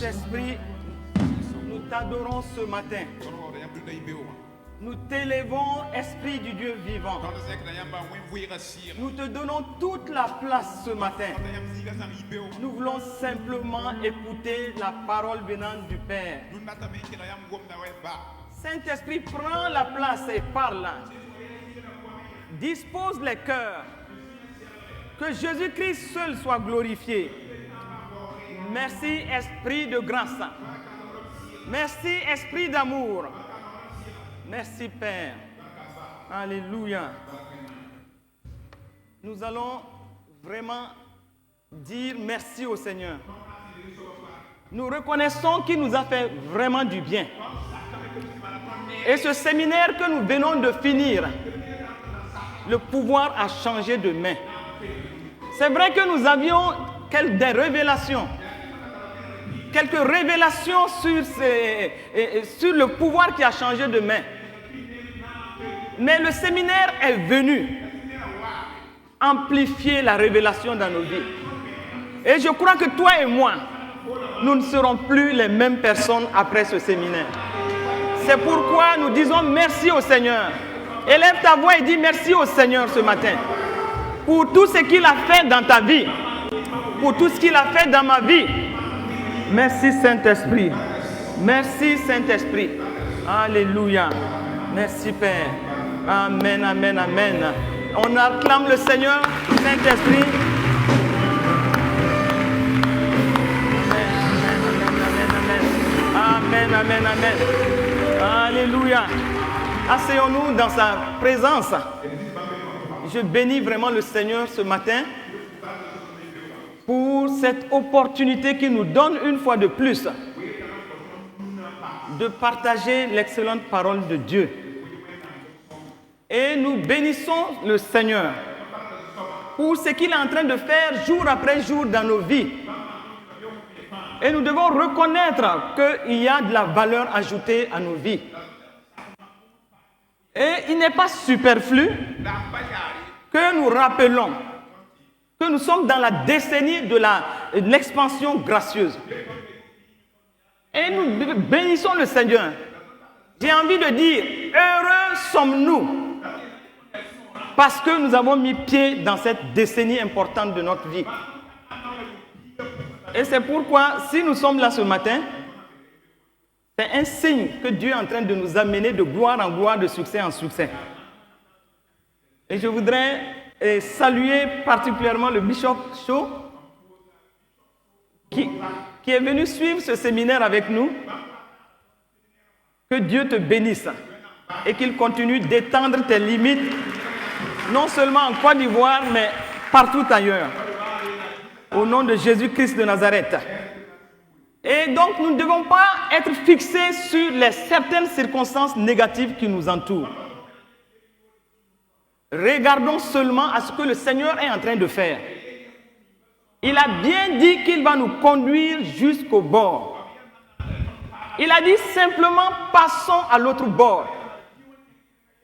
Saint-Esprit, nous t'adorons ce matin. Nous t'élevons, Esprit du Dieu vivant. Nous te donnons toute la place ce matin. Nous voulons simplement écouter la parole venant du Père. Saint-Esprit, prends la place et parle. Dispose les cœurs. Que Jésus-Christ seul soit glorifié. Merci, Esprit de grâce. Merci, Esprit d'amour. Merci, Père. Alléluia. Nous allons vraiment dire merci au Seigneur. Nous reconnaissons qu'il nous a fait vraiment du bien. Et ce séminaire que nous venons de finir, le pouvoir a changé de main. C'est vrai que nous avions des révélations. Quelques révélations sur le pouvoir qui a changé de main. Mais le séminaire est venu amplifier la révélation dans nos vies. Et je crois que toi et moi, nous ne serons plus les mêmes personnes après ce séminaire. C'est pourquoi nous disons merci au Seigneur. Élève ta voix et dis merci au Seigneur ce matin. Pour tout ce qu'il a fait dans ta vie. Pour tout ce qu'il a fait dans ma vie. Merci Saint-Esprit. Merci Saint-Esprit. Alléluia. Merci Père. Amen, amen, amen. On acclame le Seigneur, Saint-Esprit. Amen, amen, amen. Alléluia. Asseyons-nous dans sa présence. Je bénis vraiment le Seigneur ce matin pour cette opportunité qu'il nous donne une fois de plus de partager l'excellente parole de Dieu. Et nous bénissons le Seigneur pour ce qu'il est en train de faire jour après jour dans nos vies. Et nous devons reconnaître qu'il y a de la valeur ajoutée à nos vies. Et il n'est pas superflu que nous rappelons que nous sommes dans la décennie de l'expansion gracieuse. Et nous bénissons le Seigneur. J'ai envie de dire, heureux sommes-nous parce que nous avons mis pied dans cette décennie importante de notre vie. Et c'est pourquoi, si nous sommes là ce matin, c'est un signe que Dieu est en train de nous amener de gloire en gloire, de succès en succès. Et je voudrais saluer particulièrement le Bishop Shaw qui est venu suivre ce séminaire avec nous. Que Dieu te bénisse et qu'il continue d'étendre tes limites, non seulement en Côte d'Ivoire, mais partout ailleurs. Au nom de Jésus-Christ de Nazareth. Et donc, nous ne devons pas être fixés sur certaines circonstances négatives qui nous entourent. Regardons seulement à ce que le Seigneur est en train de faire. Il a bien dit qu'il va nous conduire jusqu'au bord. Il a dit simplement passons à l'autre bord.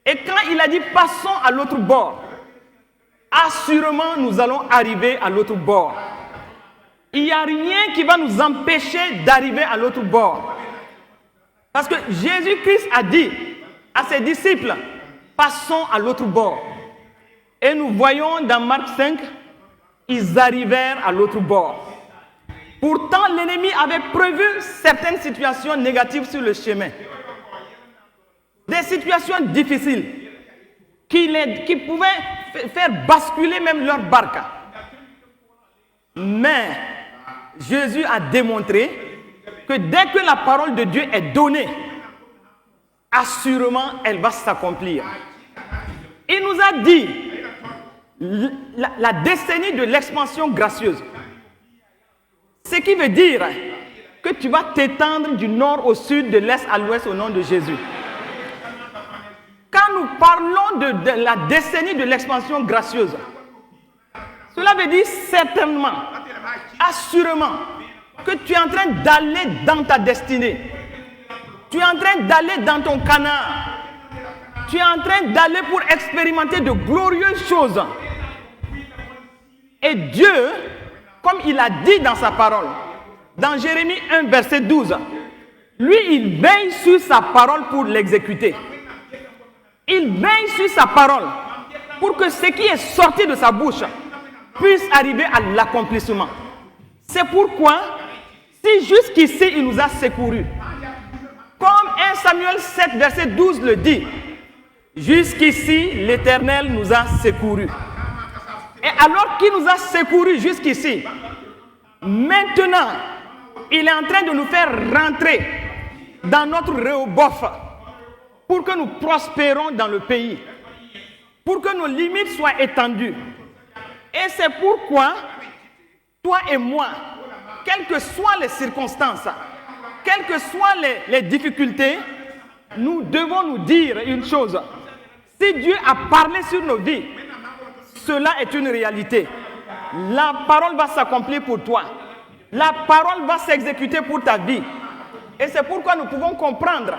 Et quand il a dit passons à l'autre bord, assurément nous allons arriver à l'autre bord. Il n'y a rien qui va nous empêcher d'arriver à l'autre bord. Parce que Jésus-Christ a dit à ses disciples, passons à l'autre bord. Et nous voyons dans Marc 5, ils arrivèrent à l'autre bord. Pourtant, l'ennemi avait prévu certaines situations négatives sur le chemin. Des situations difficiles qui pouvaient faire basculer même leur barque. Mais Jésus a démontré que dès que la parole de Dieu est donnée, assurément, elle va s'accomplir. Il nous a dit la décennie de l'expansion gracieuse. Ce qui veut dire que tu vas t'étendre du nord au sud, de l'est à l'ouest au nom de Jésus. Quand nous parlons de la décennie de l'expansion gracieuse, cela veut dire certainement, assurément, que tu es en train d'aller dans ta destinée. Tu es en train d'aller dans ton Canaan. Tu es en train d'aller pour expérimenter de glorieuses choses. Et Dieu, comme il a dit dans sa parole, Dans Jérémie 1, verset 12, lui, il veille sur sa parole pour l'exécuter. Il veille sur sa parole pour que ce qui est sorti de sa bouche puisse arriver à l'accomplissement. C'est pourquoi, si jusqu'ici il nous a secourus, comme 1 Samuel 7, verset 12 le dit, jusqu'ici l'Éternel nous a secourus. Et alors qu'il nous a secourus jusqu'ici, maintenant, il est en train de nous faire rentrer dans notre Rehoboth pour que nous prospérons dans le pays, pour que nos limites soient étendues. Et c'est pourquoi, toi et moi, quelles que soient les circonstances, quelles que soient les difficultés, nous devons nous dire une chose. Si Dieu a parlé sur nos vies, cela est une réalité. La parole va s'accomplir pour toi. La parole va s'exécuter pour ta vie. Et c'est pourquoi nous pouvons comprendre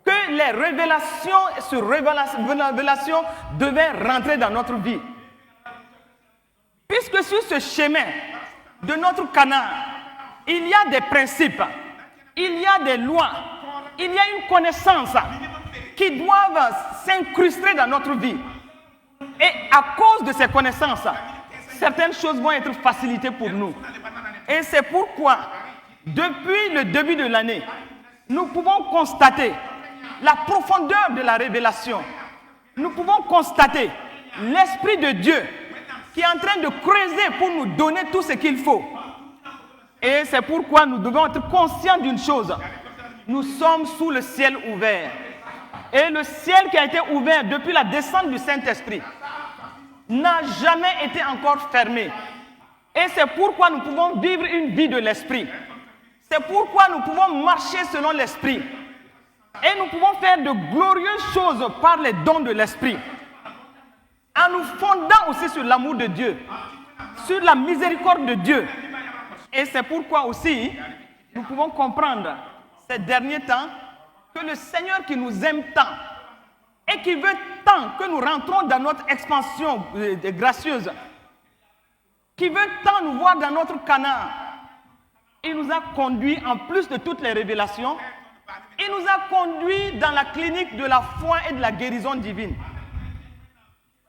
que les révélations sur révélations devaient rentrer dans notre vie. Puisque sur ce chemin de notre Canaan, il y a des principes, il y a des lois, il y a une connaissance qui doivent s'incruster dans notre vie. Et à cause de ces connaissances, certaines choses vont être facilitées pour nous. Et c'est pourquoi, depuis le début de l'année, nous pouvons constater la profondeur de la révélation. Nous pouvons constater l'Esprit de Dieu qui est en train de creuser pour nous donner tout ce qu'il faut. Et c'est pourquoi nous devons être conscients d'une chose. Nous sommes sous le ciel ouvert. Et le ciel qui a été ouvert depuis la descente du Saint-Esprit n'a jamais été encore fermé. Et c'est pourquoi nous pouvons vivre une vie de l'Esprit. C'est pourquoi nous pouvons marcher selon l'Esprit. Et nous pouvons faire de glorieuses choses par les dons de l'Esprit. En nous fondant aussi sur l'amour de Dieu, sur la miséricorde de Dieu. Et c'est pourquoi aussi, nous pouvons comprendre ces derniers temps que le Seigneur qui nous aime tant et qui veut tant que nous rentrons dans notre expansion gracieuse, qui veut tant nous voir dans notre Canaan, il nous a conduits, en plus de toutes les révélations, il nous a conduits dans la clinique de la foi et de la guérison divine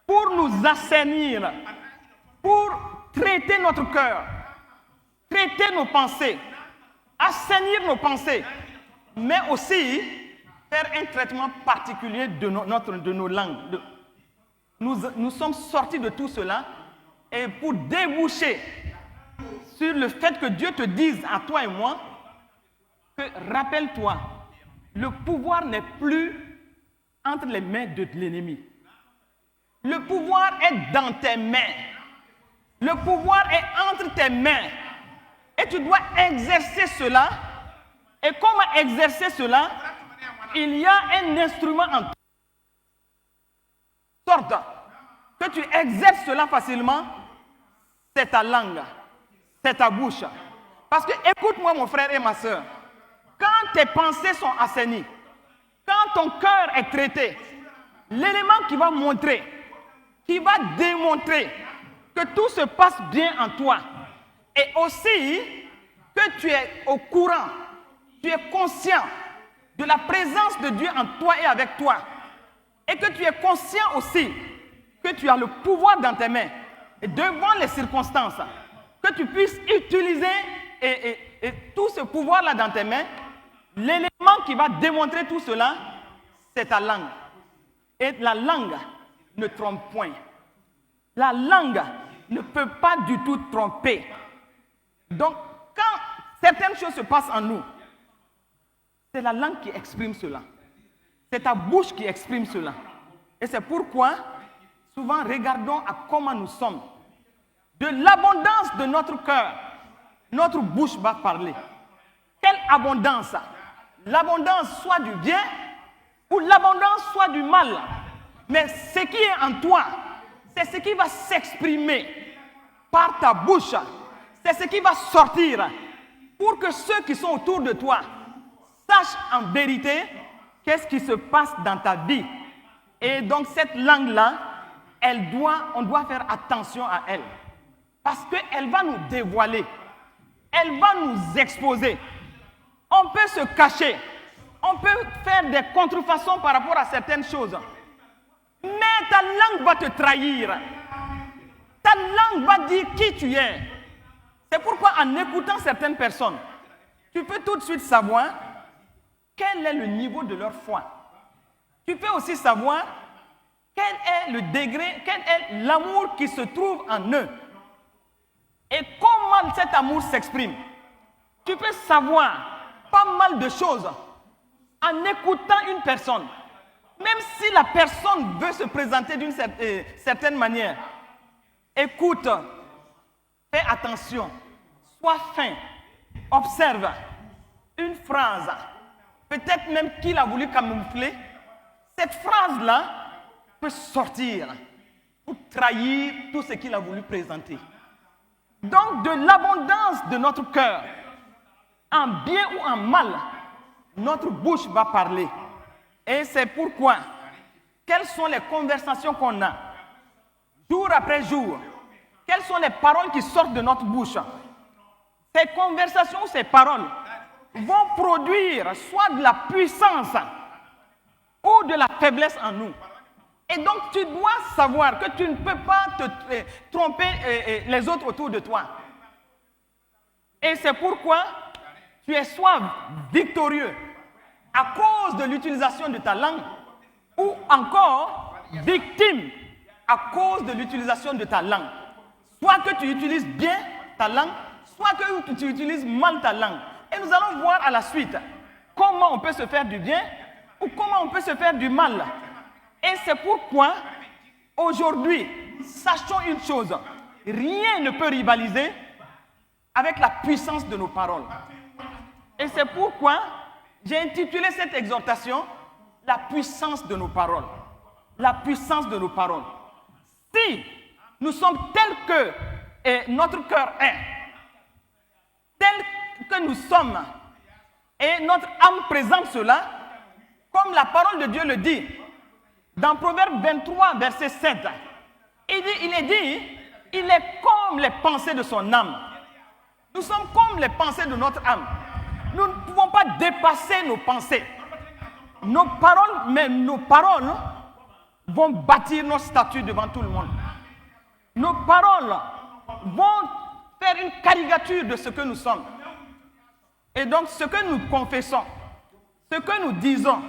pour nous assainir, pour traiter notre cœur, traiter nos pensées, assainir nos pensées, mais aussi faire un traitement particulier de nos langues. Nous sommes sortis de tout cela et pour déboucher sur le fait que Dieu te dise à toi et moi que, rappelle-toi, le pouvoir n'est plus entre les mains de l'ennemi. Le pouvoir est dans tes mains. Le pouvoir est entre tes mains. Et tu dois exercer cela. Et comment exercer cela? Il y a un instrument en sorte que tu exerces cela facilement. C'est ta langue. C'est ta bouche. Parce que, écoute-moi mon frère et ma soeur, quand tes pensées sont assainies, quand ton cœur est traité, l'élément qui va montrer, qui va démontrer que tout se passe bien en toi, et aussi que tu es au courant, tu es conscient de la présence de Dieu en toi et avec toi, et que tu es conscient aussi que tu as le pouvoir dans tes mains, et devant les circonstances, que tu puisses utiliser et tout ce pouvoir-là dans tes mains. L'élément qui va démontrer tout cela, c'est ta langue. Et la langue ne trompe point. La langue ne peut pas du tout tromper. Donc, quand certaines choses se passent en nous, c'est la langue qui exprime cela. C'est ta bouche qui exprime cela. Et c'est pourquoi, souvent, regardons à comment nous sommes. De l'abondance de notre cœur, notre bouche va parler. Quelle abondance? L'abondance soit du bien ou l'abondance soit du mal. Mais ce qui est en toi, c'est ce qui va s'exprimer par ta bouche. C'est ce qui va sortir pour que ceux qui sont autour de toi sachent en vérité qu'est-ce qui se passe dans ta vie. Et donc cette langue-là, on doit faire attention à elle. Parce qu'elle va nous dévoiler elle va nous exposer. On peut se cacher. On peut faire des contrefaçons par rapport à certaines choses. Mais ta langue va te trahir. Ta langue va dire qui tu es. C'est pourquoi en écoutant certaines personnes, tu peux tout de suite savoir quel est le niveau de leur foi. Tu peux aussi savoir quel est le degré, quel est l'amour qui se trouve en eux. Et comment cet amour s'exprime. Tu peux savoir pas mal de choses en écoutant une personne. Même si la personne veut se présenter d'une certaine manière. Écoute, fais attention, sois fin, observe une phrase. Peut-être même qu'il a voulu camoufler. Cette phrase-là peut sortir pour trahir tout ce qu'il a voulu présenter. Donc, de l'abondance de notre cœur, en bien ou en mal, notre bouche va parler. Et c'est pourquoi, quelles sont les conversations qu'on a, jour après jour, quelles sont les paroles qui sortent de notre bouche. Ces conversations, ces paroles vont produire soit de la puissance ou de la faiblesse en nous. Et donc, tu dois savoir que tu ne peux pas te tromper les autres autour de toi. Et c'est pourquoi tu es soit victorieux à cause de l'utilisation de ta langue ou encore victime à cause de l'utilisation de ta langue. Soit que tu utilises bien ta langue, soit que tu utilises mal ta langue. Et nous allons voir à la suite comment on peut se faire du bien ou comment on peut se faire du mal. Et c'est pourquoi, aujourd'hui, sachons une chose, rien ne peut rivaliser avec la puissance de nos paroles. Et c'est pourquoi j'ai intitulé cette exhortation « La puissance de nos paroles ». La puissance de nos paroles. Si nous sommes tels que notre cœur est, tels que nous sommes, et notre âme présente cela, comme la parole de Dieu le dit, dans Proverbe 23, verset 7, il est comme les pensées de son âme. Nous sommes comme les pensées de notre âme. Nous ne pouvons pas dépasser nos pensées. Nos paroles vont bâtir nos statuts devant tout le monde. Nos paroles vont faire une caricature de ce que nous sommes. Et donc, ce que nous confessons, ce que nous disons,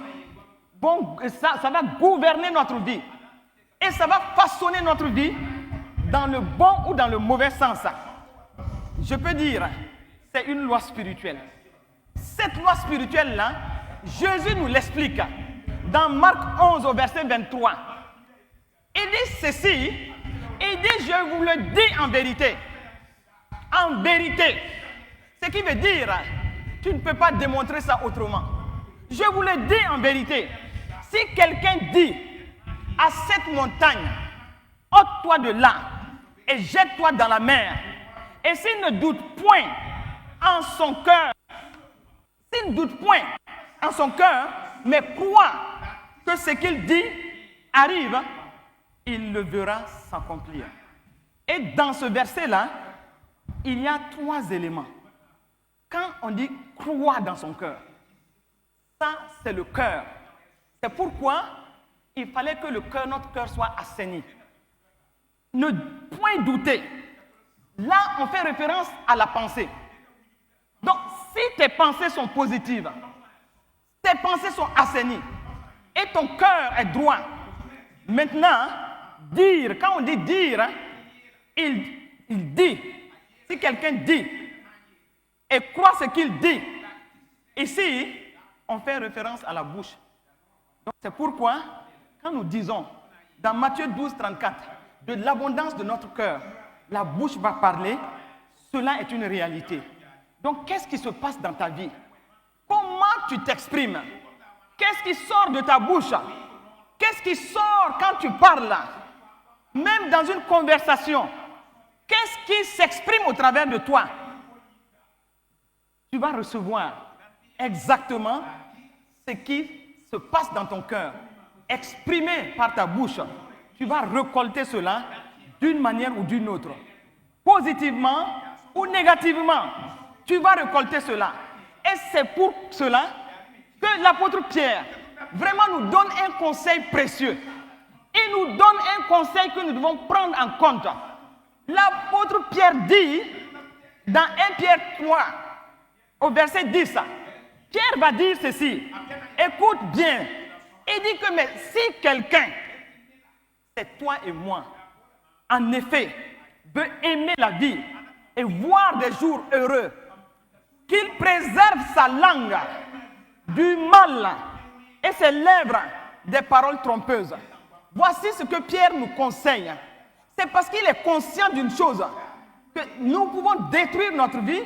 ça va gouverner notre vie. Et ça va façonner notre vie dans le bon ou dans le mauvais sens. Je peux dire, c'est une loi spirituelle. Cette loi spirituelle-là, Jésus nous l'explique dans Marc 11 au verset 23. Il dit ceci, il dit, je vous le dis en vérité. En vérité. Ce qui veut dire, tu ne peux pas démontrer ça autrement. Je vous le dis en vérité. Si quelqu'un dit à cette montagne, ôte-toi de là et jette-toi dans la mer, et s'il ne doute point en son cœur, mais croit que ce qu'il dit arrive, il le verra s'accomplir. Et dans ce verset-là, il y a 3 éléments. Quand on dit croire dans son cœur, ça c'est le cœur. C'est pourquoi il fallait que notre cœur soit assaini. Ne point douter. Là, on fait référence à la pensée. Donc, si tes pensées sont positives, tes pensées sont assainies, et ton cœur est droit, maintenant, dire, quand on dit dire, il dit. Si quelqu'un dit et croit ce qu'il dit, ici, on fait référence à la bouche. Donc, c'est pourquoi, quand nous disons, dans Matthieu 12, 34, de l'abondance de notre cœur, la bouche va parler, cela est une réalité. Donc, qu'est-ce qui se passe dans ta vie? Comment tu t'exprimes? Qu'est-ce qui sort de ta bouche? Qu'est-ce qui sort quand tu parles? Même dans une conversation, qu'est-ce qui s'exprime au travers de toi? Tu vas recevoir exactement ce qui se passe dans ton cœur, exprimé par ta bouche. Tu vas récolter cela d'une manière ou d'une autre, positivement ou négativement. tu vas récolter cela. Et c'est pour cela que l'apôtre Pierre vraiment nous donne un conseil précieux. Il nous donne un conseil que nous devons prendre en compte. L'apôtre Pierre dit, dans 1 Pierre 3, au verset 10, Pierre va dire ceci. Écoute bien. Il dit que mais si quelqu'un, c'est toi et moi, en effet, veut aimer la vie et voir des jours heureux, qu'il préserve sa langue du mal et ses lèvres des paroles trompeuses. Voici ce que Pierre nous conseille. C'est parce qu'il est conscient d'une chose, que nous pouvons détruire notre vie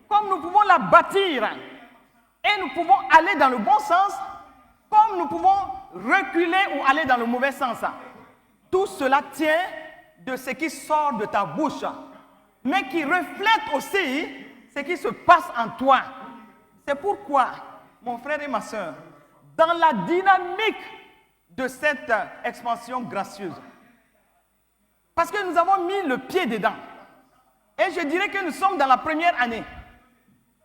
comme nous pouvons la bâtir. Et nous pouvons aller dans le bon sens comme nous pouvons reculer ou aller dans le mauvais sens. Tout cela tient de ce qui sort de ta bouche, mais qui reflète aussi ce qui se passe en toi. C'est pourquoi, mon frère et ma soeur, dans la dynamique de cette expansion gracieuse, parce que nous avons mis le pied dedans, et je dirais que nous sommes dans la première année,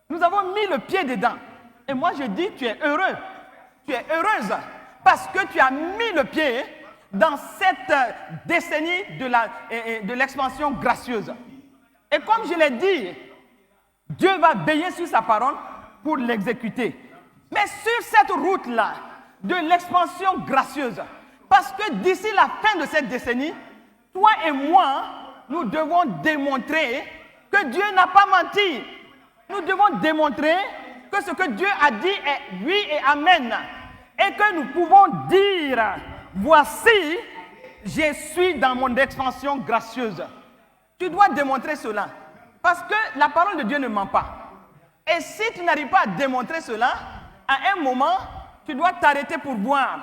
nous avons mis le pied dedans, et moi je dis tu es heureux, tu es heureuse, parce que tu as mis le pied dans cette décennie de l'expansion gracieuse. Et comme je l'ai dit, Dieu va veiller sur sa parole pour l'exécuter. Mais sur cette route-là de l'expansion gracieuse, parce que d'ici la fin de cette décennie, toi et moi, nous devons démontrer que Dieu n'a pas menti. Nous devons démontrer que ce que Dieu a dit est oui et amen. Et que nous pouvons dire, voici, je suis dans mon expansion gracieuse. Tu dois démontrer cela. Parce que la parole de Dieu ne ment pas. Et si tu n'arrives pas à démontrer cela, à un moment, tu dois t'arrêter pour voir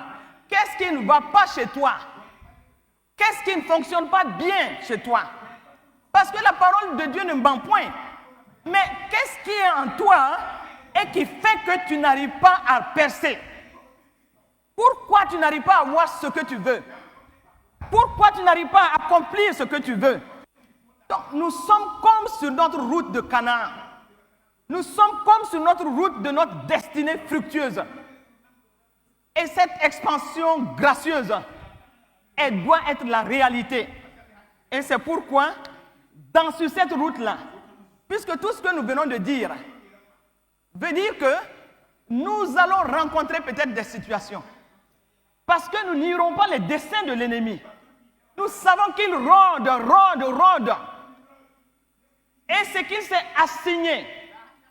qu'est-ce qui ne va pas chez toi. Qu'est-ce qui ne fonctionne pas bien chez toi. Parce que la parole de Dieu ne ment point. Mais qu'est-ce qui est en toi et qui fait que tu n'arrives pas à percer? Pourquoi tu n'arrives pas à avoir ce que tu veux? Pourquoi tu n'arrives pas à accomplir ce que tu veux? Donc, nous sommes comme sur notre route de Canaan. Nous sommes comme sur notre route de notre destinée fructueuse. Et cette expansion gracieuse, elle doit être la réalité. Et c'est pourquoi, sur cette route-là, puisque tout ce que nous venons de dire veut dire que nous allons rencontrer peut-être des situations. Parce que nous n'ignorons pas les desseins de l'ennemi. Nous savons qu'il rôde. Et ce qu'il s'est assigné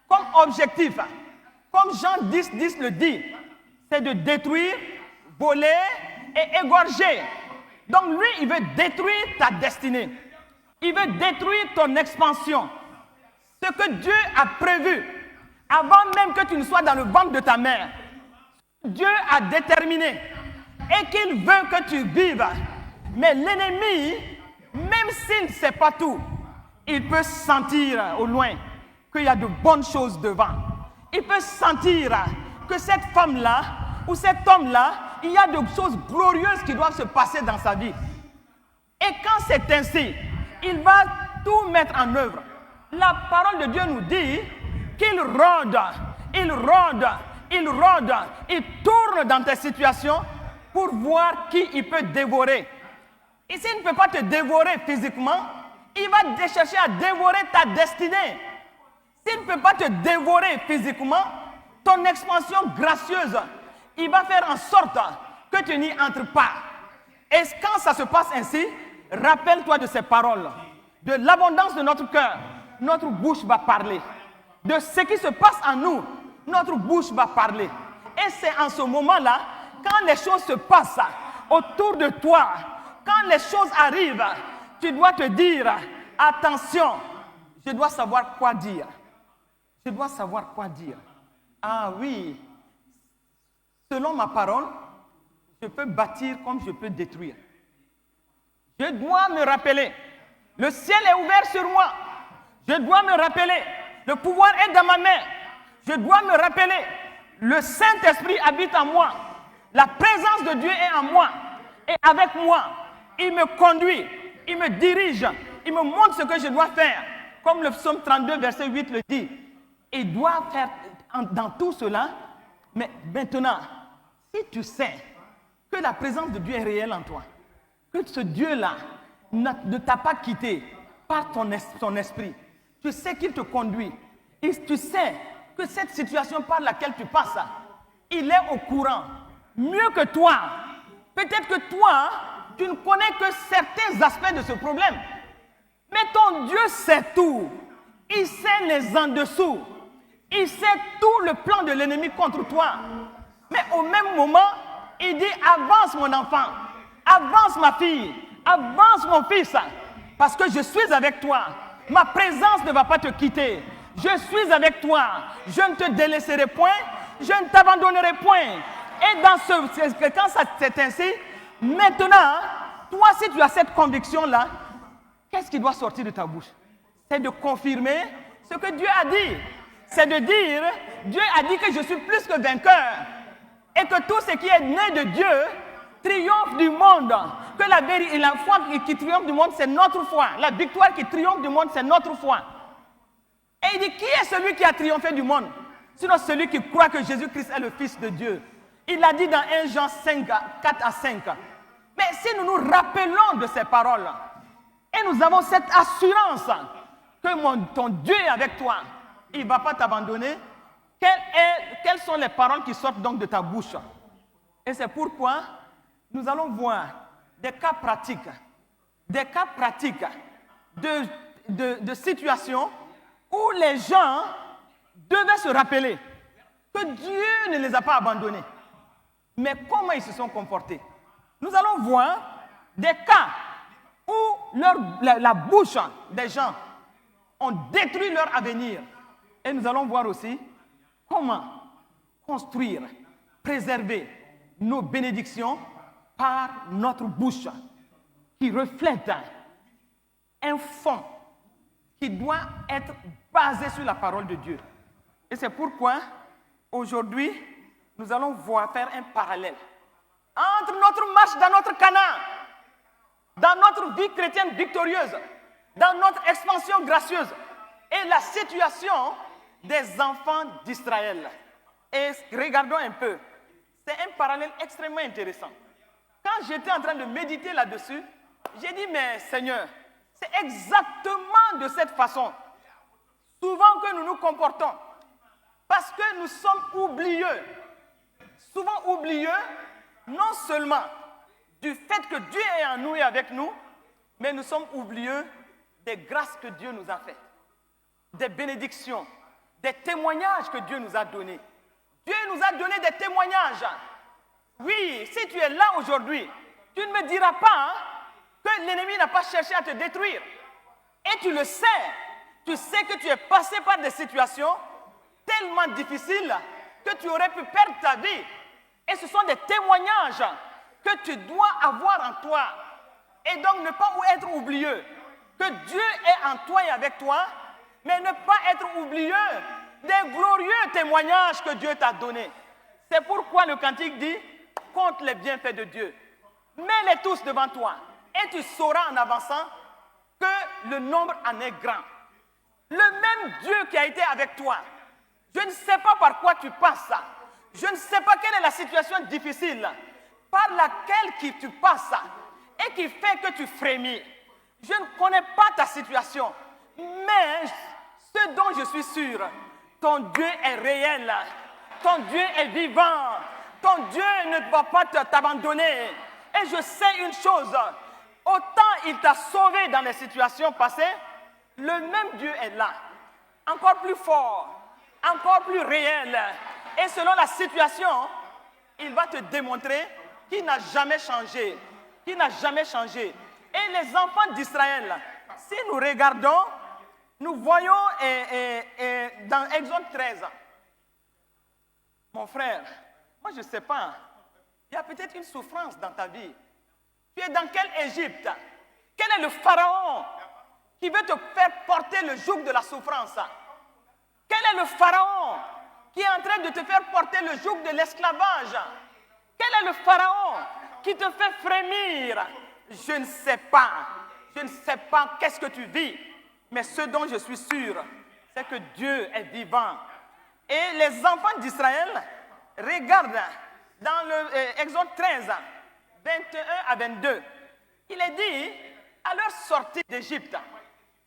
comme objectif, comme Jean 10 le dit, c'est de détruire, voler et égorger. Donc lui, il veut détruire ta destinée. Il veut détruire ton expansion. Ce que Dieu a prévu, avant même que tu ne sois dans le ventre de ta mère, Dieu a déterminé et qu'il veut que tu vives. Mais l'ennemi, même s'il ne sait pas tout, il peut sentir au loin qu'il y a de bonnes choses devant. Il peut sentir que cette femme-là ou cet homme-là, il y a de choses glorieuses qui doivent se passer dans sa vie. Et quand c'est ainsi, il va tout mettre en œuvre. La parole de Dieu nous dit qu'il rôde, il tourne dans tes situations pour voir qui il peut dévorer. Et s'il ne peut pas te dévorer physiquement, il va chercher à dévorer ta destinée. S'il ne peut pas te dévorer physiquement, ton expansion gracieuse, il va faire en sorte que tu n'y entres pas. Et quand ça se passe ainsi, rappelle-toi de ces paroles. De l'abondance de notre cœur, notre bouche va parler. De ce qui se passe en nous, notre bouche va parler. Et c'est en ce moment-là, quand les choses se passent autour de toi, quand les choses arrivent, tu dois te dire, attention, je dois savoir quoi dire. Je dois savoir quoi dire. Ah oui, selon ma parole, je peux bâtir comme je peux détruire. Je dois me rappeler, le ciel est ouvert sur moi. Je dois me rappeler, le pouvoir est dans ma main. Je dois me rappeler, le Saint-Esprit habite en moi. La présence de Dieu est en moi. Et avec moi, il me conduit, il me dirige, il me montre ce que je dois faire. Comme le psaume 32, verset 8 le dit. Il doit faire dans tout cela. Mais maintenant, si tu sais que la présence de Dieu est réelle en toi, que ce Dieu-là ne t'a pas quitté par son esprit, tu sais qu'il te conduit, et tu sais que cette situation par laquelle tu passes, il est au courant, mieux que toi. Peut-être que toi, tu ne connais que certains aspects de ce problème. Mais ton Dieu sait tout. Il sait les en-dessous. Il sait tout le plan de l'ennemi contre toi. Mais au même moment, il dit, avance mon enfant, avance ma fille, avance mon fils, parce que je suis avec toi. Ma présence ne va pas te quitter. Je suis avec toi. Je ne te délaisserai point. Je ne t'abandonnerai point. Et quand c'est ainsi, maintenant, toi, si tu as cette conviction-là, qu'est-ce qui doit sortir de ta bouche? C'est de confirmer ce que Dieu a dit. C'est de dire, Dieu a dit que je suis plus que vainqueur. Et que tout ce qui est né de Dieu triomphe du monde. Que la foi qui triomphe du monde, c'est notre foi. La victoire qui triomphe du monde, c'est notre foi. Et il dit, qui est celui qui a triomphé du monde? Sinon celui qui croit que Jésus-Christ est le Fils de Dieu. Il l'a dit dans 1 Jean 5, 4 à 5. Mais si nous nous rappelons de ces paroles, et nous avons cette assurance que ton Dieu est avec toi, il ne va pas t'abandonner, quelles sont les paroles qui sortent donc de ta bouche? Et c'est pourquoi nous allons voir des cas pratiques de situations où les gens devaient se rappeler que Dieu ne les a pas abandonnés. Mais comment ils se sont comportés? Nous allons voir des cas où la bouche des gens ont détruit leur avenir. Et nous allons voir aussi comment construire, préserver nos bénédictions par notre bouche qui reflète un fond qui doit être basé sur la parole de Dieu. Et c'est pourquoi aujourd'hui, nous allons faire un parallèle entre notre marche dans notre Canaan, dans notre vie chrétienne victorieuse, dans notre expansion gracieuse et la situation des enfants d'Israël. Et regardons un peu. C'est un parallèle extrêmement intéressant. Quand j'étais en train de méditer là-dessus, j'ai dit, mais Seigneur, c'est exactement de cette façon souvent que nous nous comportons. Parce que nous sommes oublieux. Souvent oublieux, non seulement du fait que Dieu est en nous et avec nous, mais nous sommes oublieux des grâces que Dieu nous a faites, des bénédictions, des témoignages que Dieu nous a donnés. Dieu nous a donné des témoignages. Oui, si tu es là aujourd'hui, tu ne me diras pas que l'ennemi n'a pas cherché à te détruire. Et tu le sais. Tu sais que tu es passé par des situations tellement difficiles que tu aurais pu perdre ta vie. Et ce sont des témoignages que tu dois avoir en toi. Et donc ne pas être oublieux. Que Dieu est en toi et avec toi, mais ne pas être oublieux des glorieux témoignages que Dieu t'a donnés. C'est pourquoi le cantique dit, compte les bienfaits de Dieu. Mets-les tous devant toi. Et tu sauras en avançant que le nombre en est grand. Le même Dieu qui a été avec toi. Je ne sais pas par quoi tu passes. Je ne sais pas quelle est la situation difficile par laquelle tu passes et qui fait que tu frémis. Je ne connais pas ta situation, mais ce dont je suis sûr, ton Dieu est réel, ton Dieu est vivant, ton Dieu ne va pas t'abandonner. Et je sais une chose, autant il t'a sauvé dans les situations passées, le même Dieu est là, encore plus fort, encore plus réel. Et selon la situation, il va te démontrer qu'il n'a jamais changé, qu'il n'a jamais changé. Et les enfants d'Israël, si nous regardons, nous voyons dans Exode 13, mon frère, moi je ne sais pas, il y a peut-être une souffrance dans ta vie. Tu es dans quelle Égypte? Quel est le pharaon qui veut te faire porter le joug de la souffrance? Quel est le pharaon qui est en train de te faire porter le joug de l'esclavage? Quel est le pharaon qui te fait frémir? Je ne sais pas. Je ne sais pas qu'est-ce que tu vis. Mais ce dont je suis sûr, c'est que Dieu est vivant. Et les enfants d'Israël regardent dans le Exode 13, 21 à 22. Il est dit, à leur sortie d'Égypte,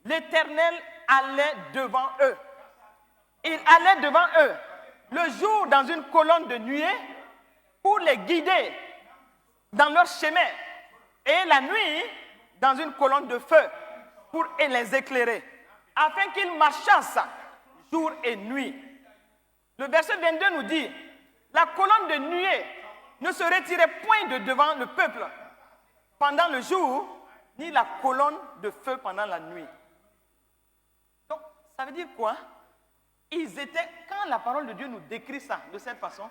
l'Éternel allait devant eux. Il allait devant eux, le jour dans une colonne de nuée, pour les guider dans leur chemin, et la nuit dans une colonne de feu, pour les éclairer, afin qu'ils marchassent jour et nuit. Le verset 22 nous dit, la colonne de nuée ne se retirait point de devant le peuple pendant le jour, ni la colonne de feu pendant la nuit. Donc, ça veut dire quoi? Ils étaient, quand la parole de Dieu nous décrit ça de cette façon,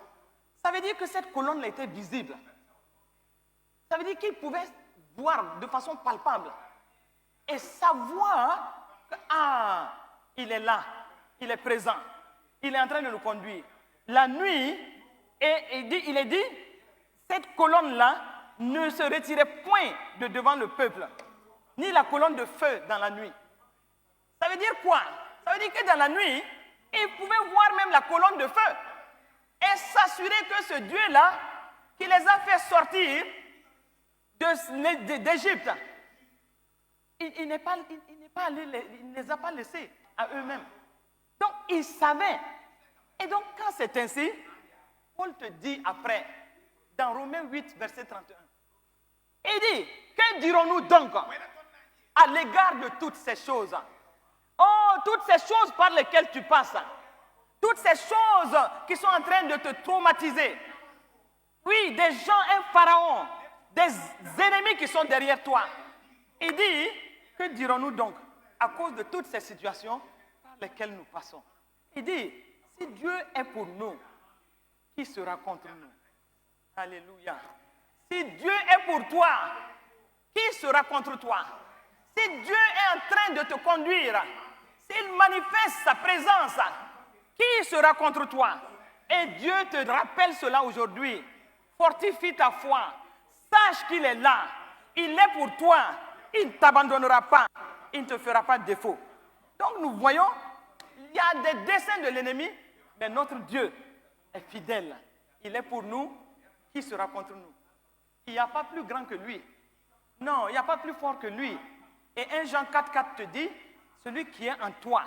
ça veut dire que cette colonne était visible. Ça veut dire qu'ils pouvaient voir de façon palpable et savoir que, il est là, il est présent, il est en train de nous conduire. La nuit, il est dit, cette colonne-là ne se retirait point de devant le peuple, ni la colonne de feu dans la nuit. Ça veut dire quoi? Ça veut dire que dans la nuit, ils pouvaient voir même la colonne de feu et s'assurer que ce Dieu-là, qui les a fait sortir d'Égypte, il ne les a pas laissés à eux-mêmes. Donc, ils savaient. Et donc, quand c'est ainsi, Paul te dit après, dans Romains 8, verset 31, il dit, que dirons-nous donc à l'égard de toutes ces choses? Oh, toutes ces choses par lesquelles tu passes, toutes ces choses qui sont en train de te traumatiser. Oui, des gens, un pharaon, des ennemis qui sont derrière toi. Il dit, que dirons-nous donc à cause de toutes ces situations par lesquelles nous passons? Il dit, si Dieu est pour nous, qui sera contre nous? Alléluia. Si Dieu est pour toi, qui sera contre toi? Si Dieu est en train de te conduire, s'il manifeste sa présence, qui sera contre toi? Et Dieu te rappelle cela aujourd'hui. Fortifie ta foi. Sache qu'il est là. Il est pour toi. Il ne t'abandonnera pas. Il ne te fera pas de défaut. Donc nous voyons, il y a des desseins de l'ennemi, mais notre Dieu est fidèle. Il est pour nous. Qui sera contre nous? Il n'y a pas plus grand que lui. Non, il n'y a pas plus fort que lui. Et 1 Jean 4,4 te dit, celui qui est en toi,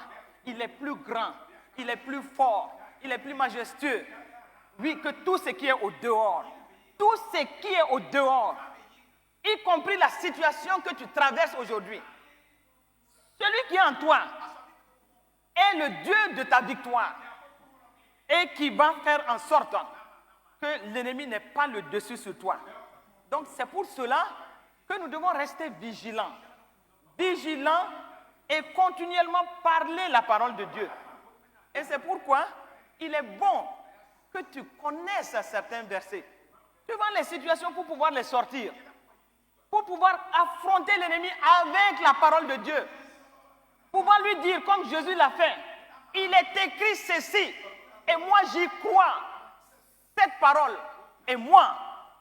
il est plus grand, il est plus fort, il est plus majestueux. Oui, que tout ce qui est au dehors. Tout ce qui est au dehors, y compris la situation que tu traverses aujourd'hui. Celui qui est en toi est le Dieu de ta victoire et qui va faire en sorte que l'ennemi n'ait pas le dessus sur toi. Donc c'est pour cela que nous devons rester vigilants. Vigilants et continuellement parler la parole de Dieu. Et c'est pourquoi il est bon que tu connaisses certains versets devant les situations pour pouvoir les sortir, pour pouvoir affronter l'ennemi avec la parole de Dieu, pouvoir lui dire comme Jésus l'a fait, il est écrit ceci et moi j'y crois, cette parole et moi,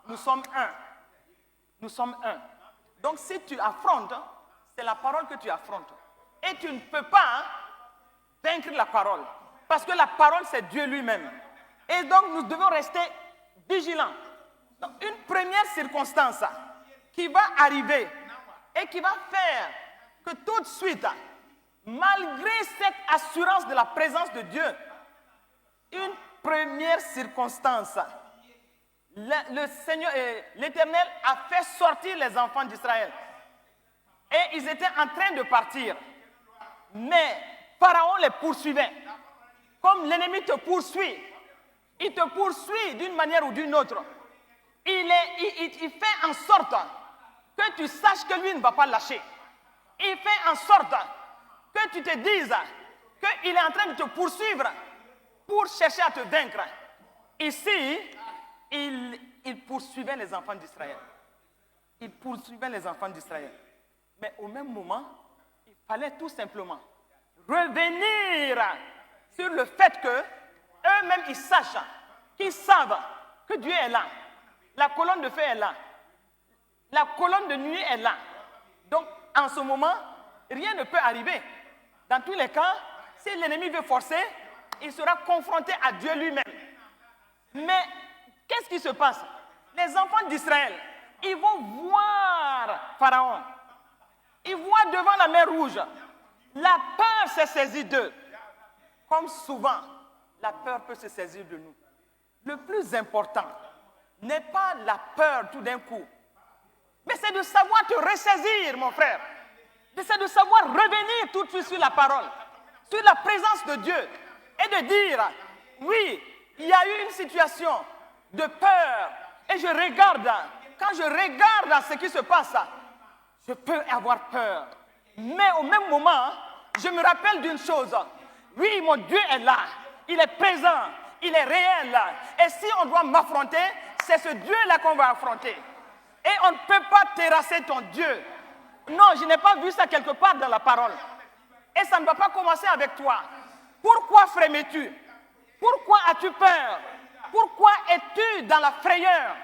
nous sommes un. Nous sommes un. Donc si tu affrontes, c'est la parole que tu affrontes. Et tu ne peux pas vaincre la parole. Parce que la parole, c'est Dieu lui-même. Et donc, nous devons rester vigilants. Donc, une première circonstance qui va arriver et qui va faire que tout de suite, malgré cette assurance de la présence de Dieu, une première circonstance, le Seigneur, l'Éternel a fait sortir les enfants d'Israël. Et ils étaient en train de partir. Mais Pharaon les poursuivait. Comme l'ennemi te poursuit, il te poursuit d'une manière ou d'une autre. Il fait en sorte que tu saches que lui ne va pas lâcher. Il fait en sorte que tu te dises qu'il est en train de te poursuivre pour chercher à te vaincre. Ici, il poursuivait les enfants d'Israël. Il poursuivait les enfants d'Israël. Mais au même moment, il fallait tout simplement revenir sur le fait qu'eux-mêmes, ils sachent, qu'ils savent que Dieu est là. La colonne de feu est là. La colonne de nuit est là. Donc, en ce moment, rien ne peut arriver. Dans tous les cas, Si l'ennemi veut forcer, il sera confronté à Dieu lui-même. Mais qu'est-ce qui se passe? Les enfants d'Israël, ils vont voir Pharaon. Ils voient devant la mer Rouge. La peur s'est saisie d'eux. Comme souvent, la peur peut se saisir de nous. Le plus important n'est pas la peur tout d'un coup, mais c'est de savoir te ressaisir, mon frère. C'est de savoir revenir tout de suite sur la parole, sur la présence de Dieu, et de dire, oui, il y a eu une situation de peur, et je regarde, quand je regarde ce qui se passe, je peux avoir peur. Mais au même moment, je me rappelle d'une chose, oui, mon Dieu est là, il est présent, il est réel, et si on doit m'affronter, c'est ce Dieu-là qu'on va affronter. Et on ne peut pas terrasser ton Dieu. Non, je n'ai pas vu ça quelque part dans la parole. Et ça ne va pas commencer avec toi. Pourquoi frémis-tu? Pourquoi as-tu peur? Pourquoi es-tu dans la frayeur?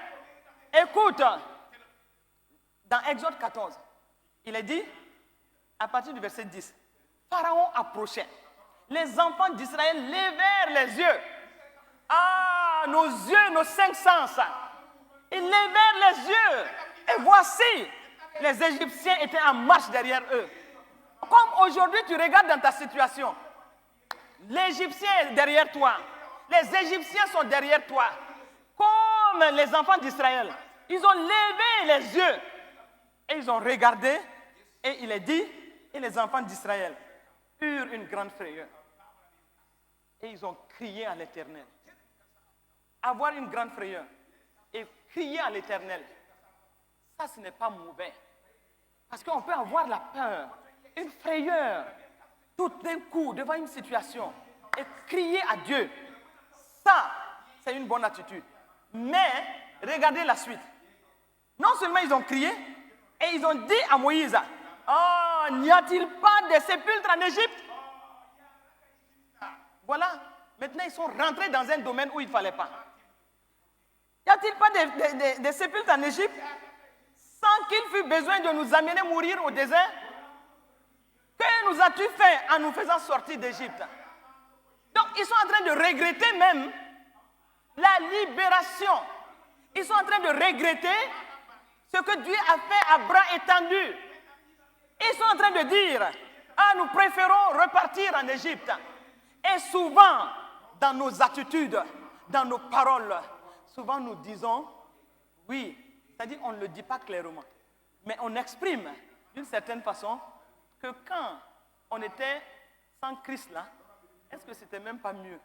Écoute, dans Exode 14, il est dit, à partir du verset 10, Pharaon approchait. Les enfants d'Israël levèrent les yeux. Ah, nos yeux, nos cinq sens. Ils levèrent les yeux. Et voici, les Égyptiens étaient en marche derrière eux. Comme aujourd'hui, tu regardes dans ta situation. L'Égyptien est derrière toi. Les Égyptiens sont derrière toi. Comme les enfants d'Israël. Ils ont levé les yeux. Et ils ont regardé. Et il est dit, et les enfants d'Israël eurent une grande frayeur. Et ils ont crié à l'Éternel. Avoir une grande frayeur et crier à l'Éternel, ça, ce n'est pas mauvais. Parce qu'on peut avoir la peur, une frayeur, tout d'un coup, devant une situation, et crier à Dieu. Ça, c'est une bonne attitude. Mais, regardez la suite. Non seulement ils ont crié, et ils ont dit à Moïse, « Oh, n'y a-t-il pas de sépulcres en Égypte ?» Voilà. Maintenant, ils sont rentrés dans un domaine où il ne fallait pas. Y a-t-il pas des sépulcres en Égypte sans qu'il fût besoin de nous amener mourir au désert? Que nous as-tu fait en nous faisant sortir d'Égypte? Donc, ils sont en train de regretter même la libération. Ils sont en train de regretter ce que Dieu a fait à bras étendus. Ils sont en train de dire, ah, nous préférons repartir en Égypte. Et souvent, dans nos attitudes, dans nos paroles, souvent nous disons, oui, c'est-à-dire on ne le dit pas clairement, mais on exprime d'une certaine façon que quand on était sans Christ là, est-ce que c'était même pas mieux?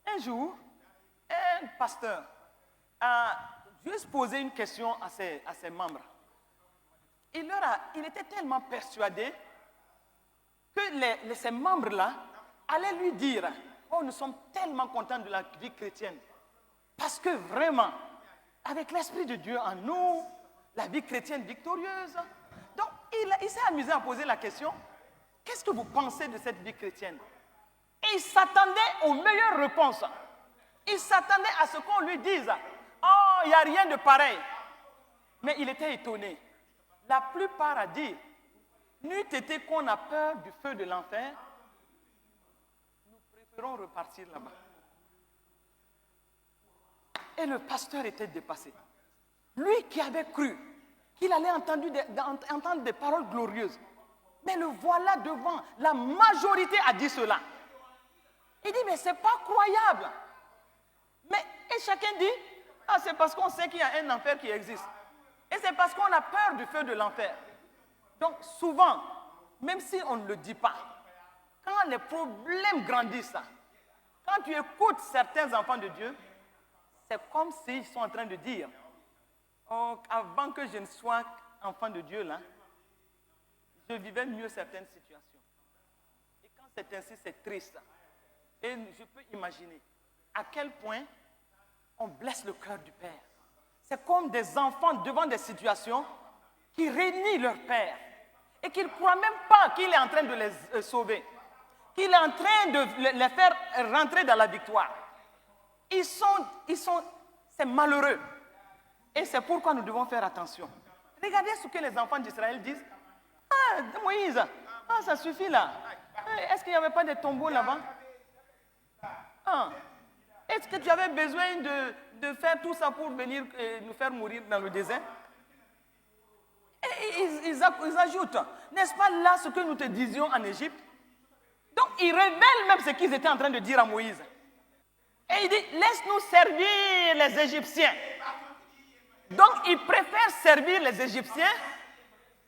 Un jour, un pasteur a juste posé une question à ses membres. Il était tellement persuadé que ces membres-là allaient lui dire, oh, nous sommes tellement contents de la vie chrétienne. Parce que vraiment, avec l'Esprit de Dieu en nous, la vie chrétienne victorieuse. Donc, il s'est amusé à poser la question, qu'est-ce que vous pensez de cette vie chrétienne? Et il s'attendait aux meilleures réponses. Il s'attendait à ce qu'on lui dise, oh, il n'y a rien de pareil. Mais il était étonné. La plupart a dit, n'eût été qu'on a peur du feu de l'enfer, nous préférons repartir là-bas. Et le pasteur était dépassé. Lui qui avait cru qu'il allait entendre des paroles glorieuses. Mais le voilà devant. La majorité a dit cela. Il dit, mais ce n'est pas croyable. Et chacun dit, ah, c'est parce qu'on sait qu'il y a un enfer qui existe. Et c'est parce qu'on a peur du feu de l'enfer. Donc souvent, même si on ne le dit pas, quand les problèmes grandissent, quand tu écoutes certains enfants de Dieu, c'est comme s'ils sont en train de dire, oh, avant que je ne sois enfant de Dieu, là, je vivais mieux certaines situations. Et quand c'est ainsi, c'est triste. Et je peux imaginer à quel point on blesse le cœur du Père. C'est comme des enfants devant des situations qui réunissent leur Père et qui ne croient même pas qu'il est en train de les sauver, qu'il est en train de les faire rentrer dans la victoire. C'est malheureux. Et c'est pourquoi nous devons faire attention. Regardez ce que les enfants d'Israël disent. Ah, Moïse, ah, ça suffit là. Est-ce qu'il n'y avait pas de tombeaux là-bas? Est-ce que tu avais besoin de faire tout ça pour venir nous faire mourir dans le désert? Et ils ajoutent, n'est-ce pas là ce que nous te disions en Égypte? Donc ils révèlent même ce qu'ils étaient en train de dire à Moïse. Et il dit, laisse-nous servir les Égyptiens. Donc ils préfèrent servir les Égyptiens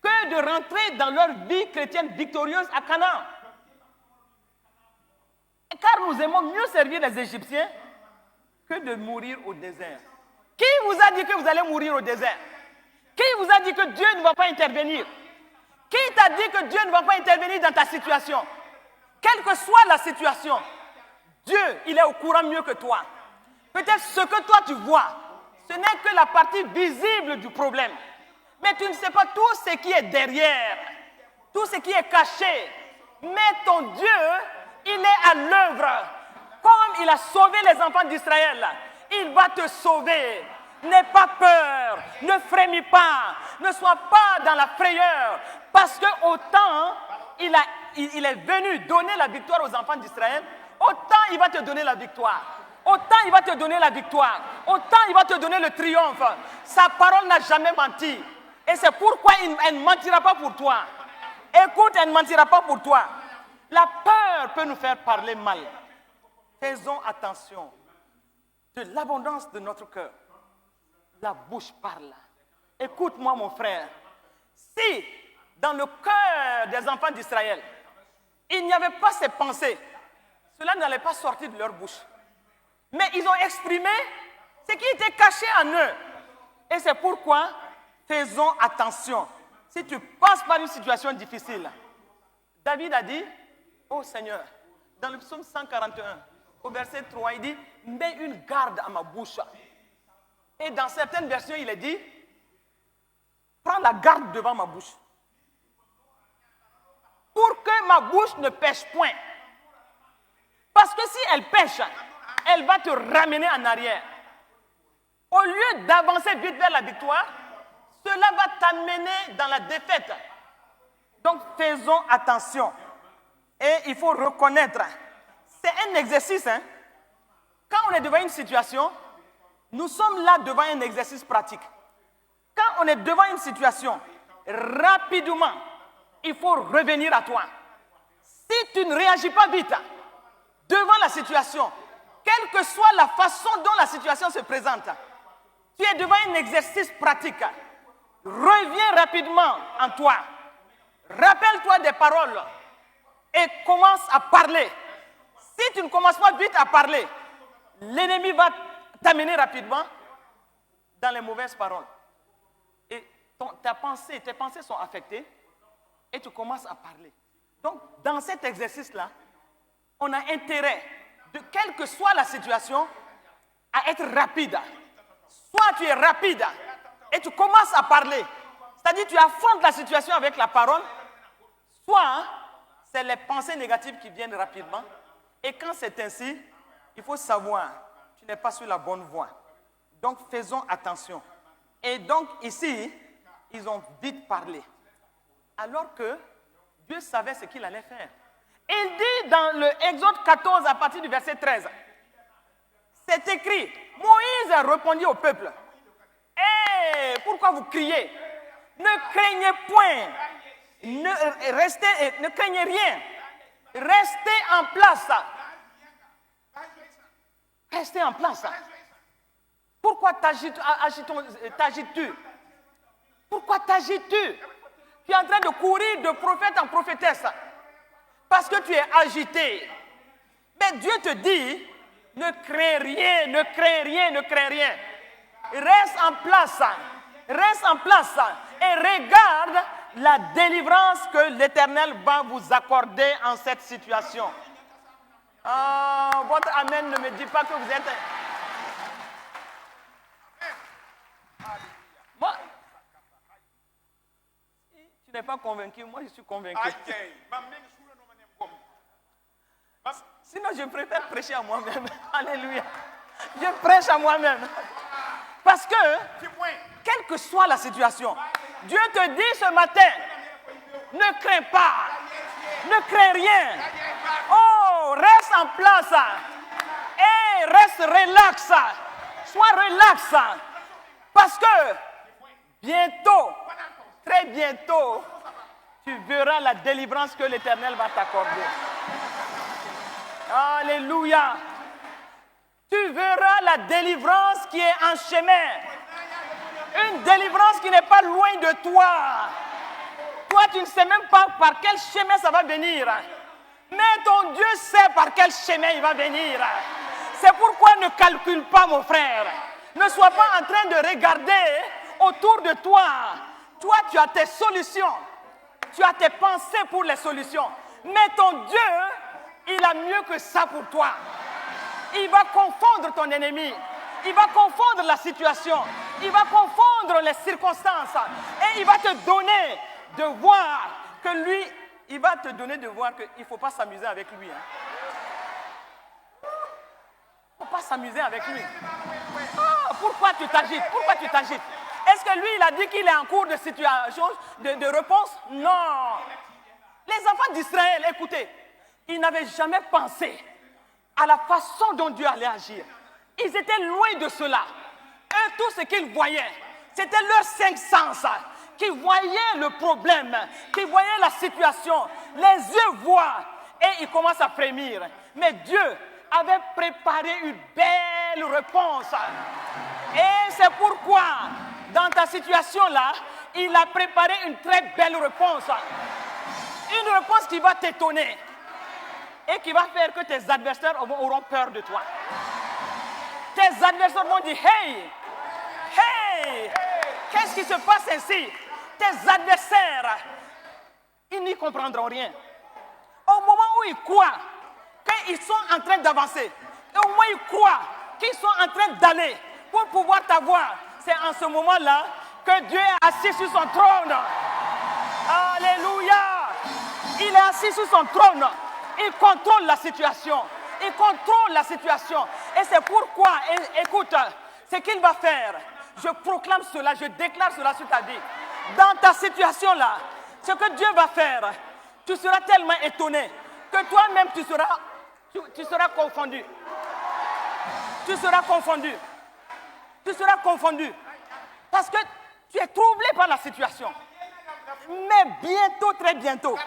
que de rentrer dans leur vie chrétienne victorieuse à Canaan. Car nous aimons mieux servir les Égyptiens que de mourir au désert. Qui vous a dit que vous allez mourir au désert? Qui vous a dit que Dieu ne va pas intervenir? Qui t'a dit que Dieu ne va pas intervenir dans ta situation? Quelle que soit la situation, Dieu, il est au courant mieux que toi. Peut-être ce que toi tu vois, ce n'est que la partie visible du problème. Mais tu ne sais pas tout ce qui est derrière, tout ce qui est caché. Mais ton Dieu, il est à l'œuvre. Comme il a sauvé les enfants d'Israël, il va te sauver. N'aie pas peur, ne frémis pas, ne sois pas dans la frayeur. Parce que autant il est venu donner la victoire aux enfants d'Israël, autant il va te donner la victoire. Autant il va te donner la victoire. Autant il va te donner le triomphe. Sa parole n'a jamais menti. Et c'est pourquoi elle ne mentira pas pour toi. Écoute, elle ne mentira pas pour toi. La peur peut nous faire parler mal. Faisons attention. De l'abondance de notre cœur, la bouche parle. Écoute-moi, mon frère. Si, dans le cœur des enfants d'Israël, il n'y avait pas ces pensées, cela n'allait pas sortir de leur bouche. Mais ils ont exprimé ce qui était caché en eux. Et c'est pourquoi, faisons attention. Si tu passes par une situation difficile, David a dit, oh Seigneur, dans le psaume 141, au verset 3, il dit, mets une garde à ma bouche. Et dans certaines versions, il est dit, prends la garde devant ma bouche. Pour que ma bouche ne pêche point. Parce que si elle pêche, elle va te ramener en arrière. Au lieu d'avancer vite vers la victoire, cela va t'amener dans la défaite. Donc faisons attention. Et il faut reconnaître, c'est un exercice. Quand on est devant une situation, nous sommes là devant un exercice pratique. Quand on est devant une situation, rapidement, il faut revenir à toi. Si tu ne réagis pas vite devant la situation, quelle que soit la façon dont la situation se présente, tu es devant un exercice pratique. Reviens rapidement en toi. Rappelle-toi des paroles et commence à parler. Si tu ne commences pas vite à parler, l'ennemi va t'amener rapidement dans les mauvaises paroles. Et tes pensées sont affectées et tu commences à parler. Donc, dans cet exercice-là, on a intérêt, quelle que soit la situation, à être rapide. Soit tu es rapide et tu commences à parler, c'est-à-dire tu affrontes la situation avec la parole, soit c'est les pensées négatives qui viennent rapidement. Et quand c'est ainsi, il faut savoir, tu n'es pas sur la bonne voie. Donc faisons attention. Et donc ici, ils ont vite parlé. Alors que Dieu savait ce qu'il allait faire. Il dit dans le Exode 14 à partir du verset 13, c'est écrit, Moïse répondit au peuple, hey, pourquoi vous criez? Ne craignez point, ne craignez rien, restez en place. Restez en place. Pourquoi t'agites-tu? Pourquoi t'agites-tu? Tu es en train de courir de prophète en prophétesse. Parce que tu es agité. Mais Dieu te dit, ne crains rien, ne crains rien, ne crains rien. Reste en place. Reste en place. Et regarde la délivrance que l'Éternel va vous accorder en cette situation. Votre amen ne me dit pas que vous êtes... Moi, si tu n'es pas convaincu, moi je suis convaincu. Sinon je préfère prêcher à moi-même. Alléluia. Je prêche à moi-même. Parce que, quelle que soit la situation, Dieu te dit ce matin, ne crains pas, Ne crains rien. Oh, reste en place. Et reste relax. Sois relax. Parce que bientôt, très bientôt, tu verras la délivrance que l'Éternel va t'accorder. Alléluia. Tu verras la délivrance qui est en chemin. Une délivrance qui n'est pas loin de toi. Toi, tu ne sais même pas par quel chemin ça va venir. Mais ton Dieu sait par quel chemin il va venir. C'est pourquoi ne calcule pas, mon frère. Ne sois pas en train de regarder autour de toi. Toi, tu as tes solutions. Tu as tes pensées pour les solutions. Mais ton Dieu, il a mieux que ça pour toi. Il va confondre ton ennemi. Il va confondre la situation. Il va confondre les circonstances. Et il va te donner de voir que lui, il va te donner de voir qu'il ne faut pas s'amuser avec lui. Il ne faut pas s'amuser avec lui. Oh, pourquoi tu t'agites? Pourquoi tu t'agites? Est-ce que lui, il a dit qu'il est en cours de situation, de réponse? Non. Les enfants d'Israël, écoutez, ils n'avaient jamais pensé à la façon dont Dieu allait agir. Ils étaient loin de cela. Eux, tout ce qu'ils voyaient, c'était leurs 5 sens qui voyaient le problème, qui voyaient la situation. Les yeux voient et ils commencent à frémir. Mais Dieu avait préparé une belle réponse. Et c'est pourquoi, dans ta situation-là, il a préparé une très belle réponse. Une réponse qui va t'étonner et qui va faire que tes adversaires auront peur de toi. Tes adversaires vont dire, hey, hey, qu'est-ce qui se passe ici? Tes adversaires, ils n'y comprendront rien. Au moment où ils croient qu'ils sont en train d'avancer, au moment où ils croient qu'ils sont en train d'aller pour pouvoir t'avoir, c'est en ce moment-là que Dieu est assis sur son trône. Alléluia! Il est assis sur son trône. Il contrôle la situation. Il contrôle la situation. Et c'est pourquoi, écoute, ce qu'il va faire, je proclame cela, je déclare cela sur ta vie. Dans ta situation-là, ce que Dieu va faire, tu seras tellement étonné que toi-même tu seras confondu. Tu seras confondu. Tu seras confondu. Parce que tu es troublé par la situation. Mais bientôt, très bientôt,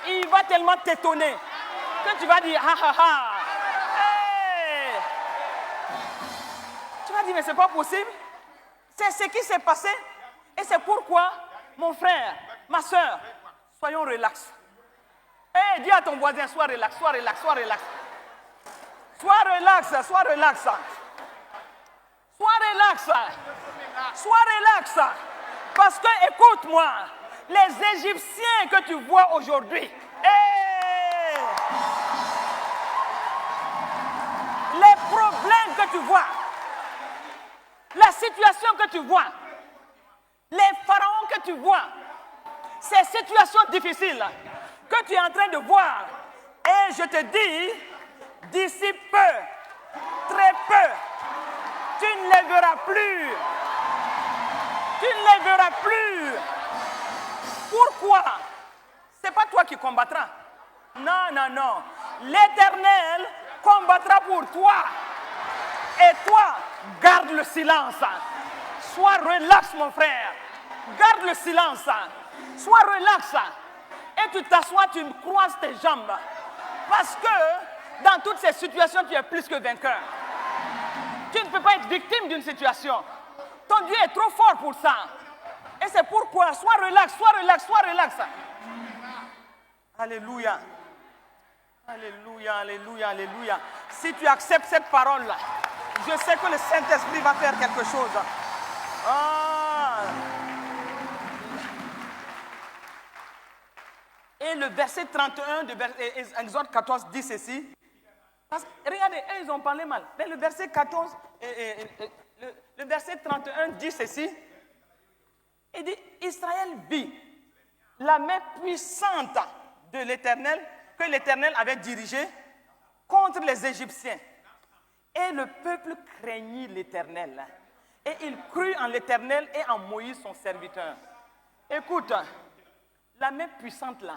il va tellement t'étonner que tu vas dire, ah ah ah, hey. Tu vas dire, mais c'est pas possible. C'est ce qui s'est passé. Et c'est pourquoi, mon frère, ma soeur, soyons relax. Hey, dis à ton voisin, sois relax, sois relax, sois relax. Sois relax, sois relax. Sois relax. Sois relax. Parce que, écoute-moi, les Égyptiens que tu vois aujourd'hui, hey, les problèmes que tu vois, la situation que tu vois, les pharaons que tu vois, ces situations difficiles que tu es en train de voir, et je te dis, d'ici peu, très peu, tu ne les verras plus. Tu ne les verras plus. Pourquoi? Ce n'est pas toi qui combattras. Non, non, non. L'Éternel combattra pour toi. Et toi, garde le silence. Sois relax, mon frère. Garde le silence. Sois relax. Et tu t'assois, tu croises tes jambes. Parce que dans toutes ces situations, tu es plus que vainqueur. Tu ne peux pas être victime d'une situation. Ton Dieu est trop fort pour ça. Et c'est pourquoi, sois relax, sois relax, sois relax. Alléluia. Alléluia, alléluia, alléluia. Si tu acceptes cette parole-là, je sais que le Saint-Esprit va faire quelque chose. Ah. Et le verset 31 de Exode 14 dit ceci. Parce que, regardez, eux, ils ont parlé mal. Mais le verset 14, le verset 31 dit ceci. Il dit, Israël vit la main puissante de l'Éternel, que l'Éternel avait dirigée contre les Égyptiens. Et le peuple craignit l'Éternel. Et il crut en l'Éternel et en Moïse son serviteur. Écoute, la main puissante là,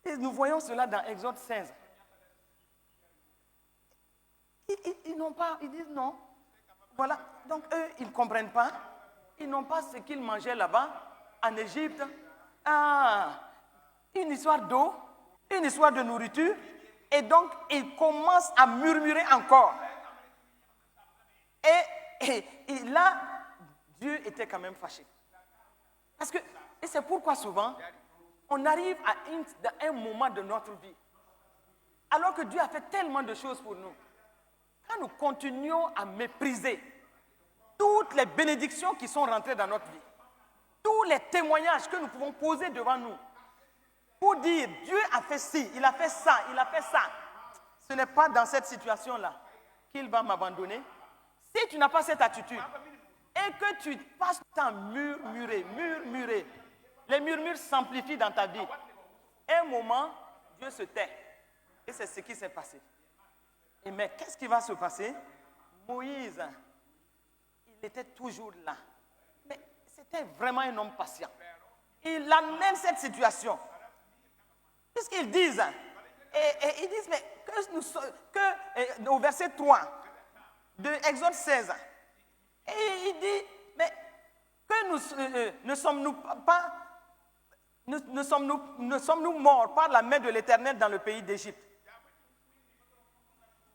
Et nous voyons cela dans Exode 16. Ils n'ont pas, ils disent non. Voilà, donc eux, ils ne comprennent pas. Ils n'ont pas ce qu'ils mangeaient là-bas, en Égypte. Ah, une histoire d'eau, une histoire de nourriture. Et donc, ils commencent à murmurer encore. Et là, Dieu était quand même fâché. Parce que, et c'est pourquoi souvent, on arrive à un moment de notre vie, alors que Dieu a fait tellement de choses pour nous. Quand nous continuons à mépriser toutes les bénédictions qui sont rentrées dans notre vie, tous les témoignages que nous pouvons poser devant nous, pour dire, Dieu a fait ci, il a fait ça, il a fait ça. Ce n'est pas dans cette situation-là qu'il va m'abandonner. Si tu n'as pas cette attitude et que tu passes ton murmurer, les murmures s'amplifient dans ta vie. Un moment, Dieu se tait. Et c'est ce qui s'est passé. Et mais qu'est-ce qui va se passer? Moïse, il était toujours là. Mais c'était vraiment un homme patient. Il amène cette situation. Puisqu'ils disent, et ils disent, mais au verset 3 de Exode 16, et il dit, mais que ne sommes-nous morts par la main de l'Éternel dans le pays d'Égypte?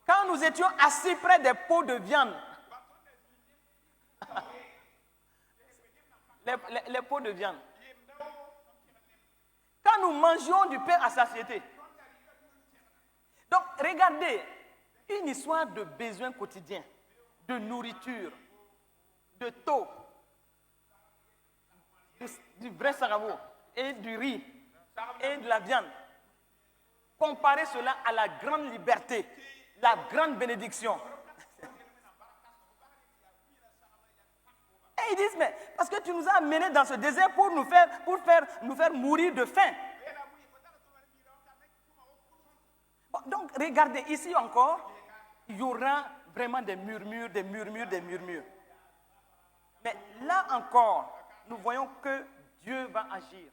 Quand nous étions assis près des pots de viande, les pots de viande, quand nous mangions du pain à satiété. Donc, regardez, une histoire de besoins quotidiens, de nourriture, de taux, du vrai sarabo et du riz et de la viande. Comparez cela à la grande liberté, la grande bénédiction. Et ils disent, mais parce que tu nous as amenés dans ce désert pour nous faire mourir de faim. Bon, donc, regardez, ici encore, il y aura vraiment des murmures. Mais là encore, nous voyons que Dieu va agir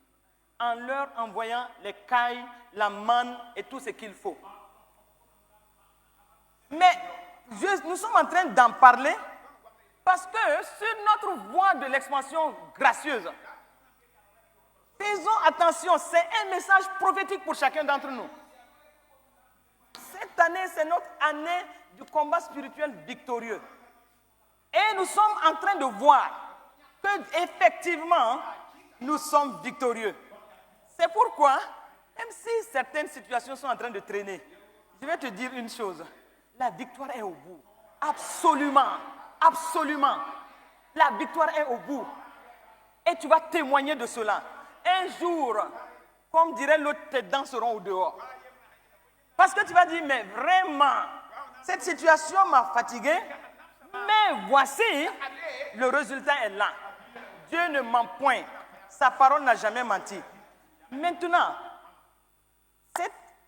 en leur envoyant les cailles, la manne et tout ce qu'il faut. Mais nous sommes en train d'en parler parce que sur notre voie de l'expansion gracieuse, faisons attention, c'est un message prophétique pour chacun d'entre nous. Cette année, c'est notre année du combat spirituel victorieux. Et nous sommes en train de voir que effectivement, nous sommes victorieux. C'est pourquoi, même si certaines situations sont en train de traîner, je vais te dire une chose. La victoire est au bout. Absolument. Absolument. La victoire est au bout. Et tu vas témoigner de cela. Un jour, comme dirait l'autre, tes dents seront au dehors. Parce que tu vas dire, mais vraiment, cette situation m'a fatigué, mais voici, le résultat est là. Dieu ne ment point. Sa parole n'a jamais menti. Maintenant,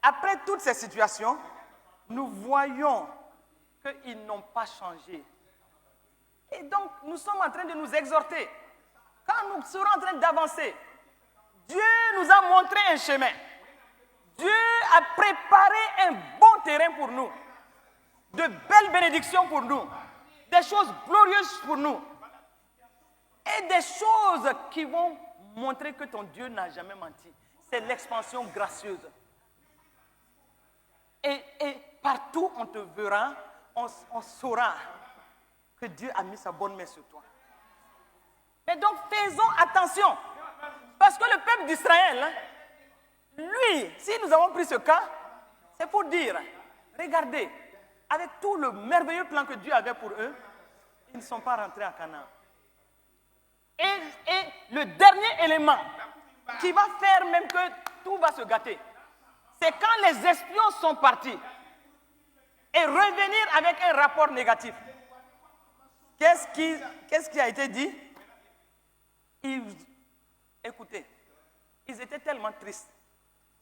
après toutes ces situations, nous voyons qu'ils n'ont pas changé. Et donc, nous sommes en train de nous exhorter. Quand nous serons en train d'avancer, Dieu nous a montré un chemin. Dieu a préparé un bon terrain pour nous. De belles bénédictions pour nous. Des choses glorieuses pour nous. Et des choses qui vont montrer que ton Dieu n'a jamais menti. C'est l'expansion gracieuse. Et partout on te verra, on saura que Dieu a mis sa bonne main sur toi. Mais donc faisons attention. Parce que le peuple d'Israël, lui, si nous avons pris ce cas, c'est pour dire, regardez, avec tout le merveilleux plan que Dieu avait pour eux, ils ne sont pas rentrés à Canaan. Et le dernier élément qui va faire même que tout va se gâter, c'est quand les espions sont partis et revenir avec un rapport négatif. Qu'est-ce qui a été dit? Écoutez, ils étaient tellement tristes.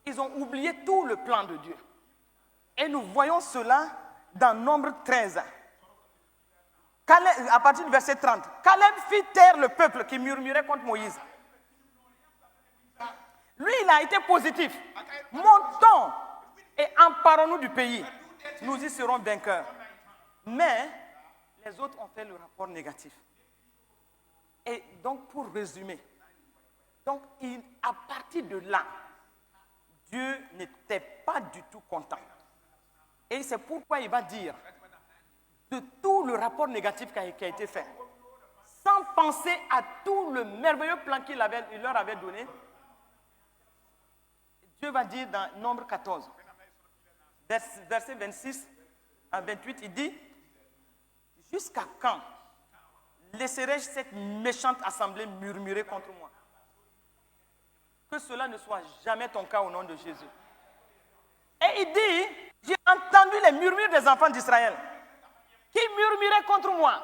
Ils ont oublié tout le plan de Dieu. Et nous voyons cela dans Nombre 13. À partir du verset 30. Caleb fit taire le peuple qui murmurait contre Moïse. Lui, il a été positif. Montons et emparons-nous du pays. Nous y serons vainqueurs. Mais les autres ont fait le rapport négatif. Et donc, pour résumer, donc, à partir de là, Dieu n'était pas du tout content. Et c'est pourquoi il va dire de tout le rapport négatif qui a été fait, sans penser à tout le merveilleux plan qu'il leur avait donné, Dieu va dire dans Nombre 14, verset 26 à 28, il dit « Jusqu'à quand laisserai-je cette méchante assemblée murmurer contre moi? Que cela ne soit jamais ton cas au nom de Jésus. » Et il dit, j'ai entendu les murmures des enfants d'Israël qui murmuraient contre moi.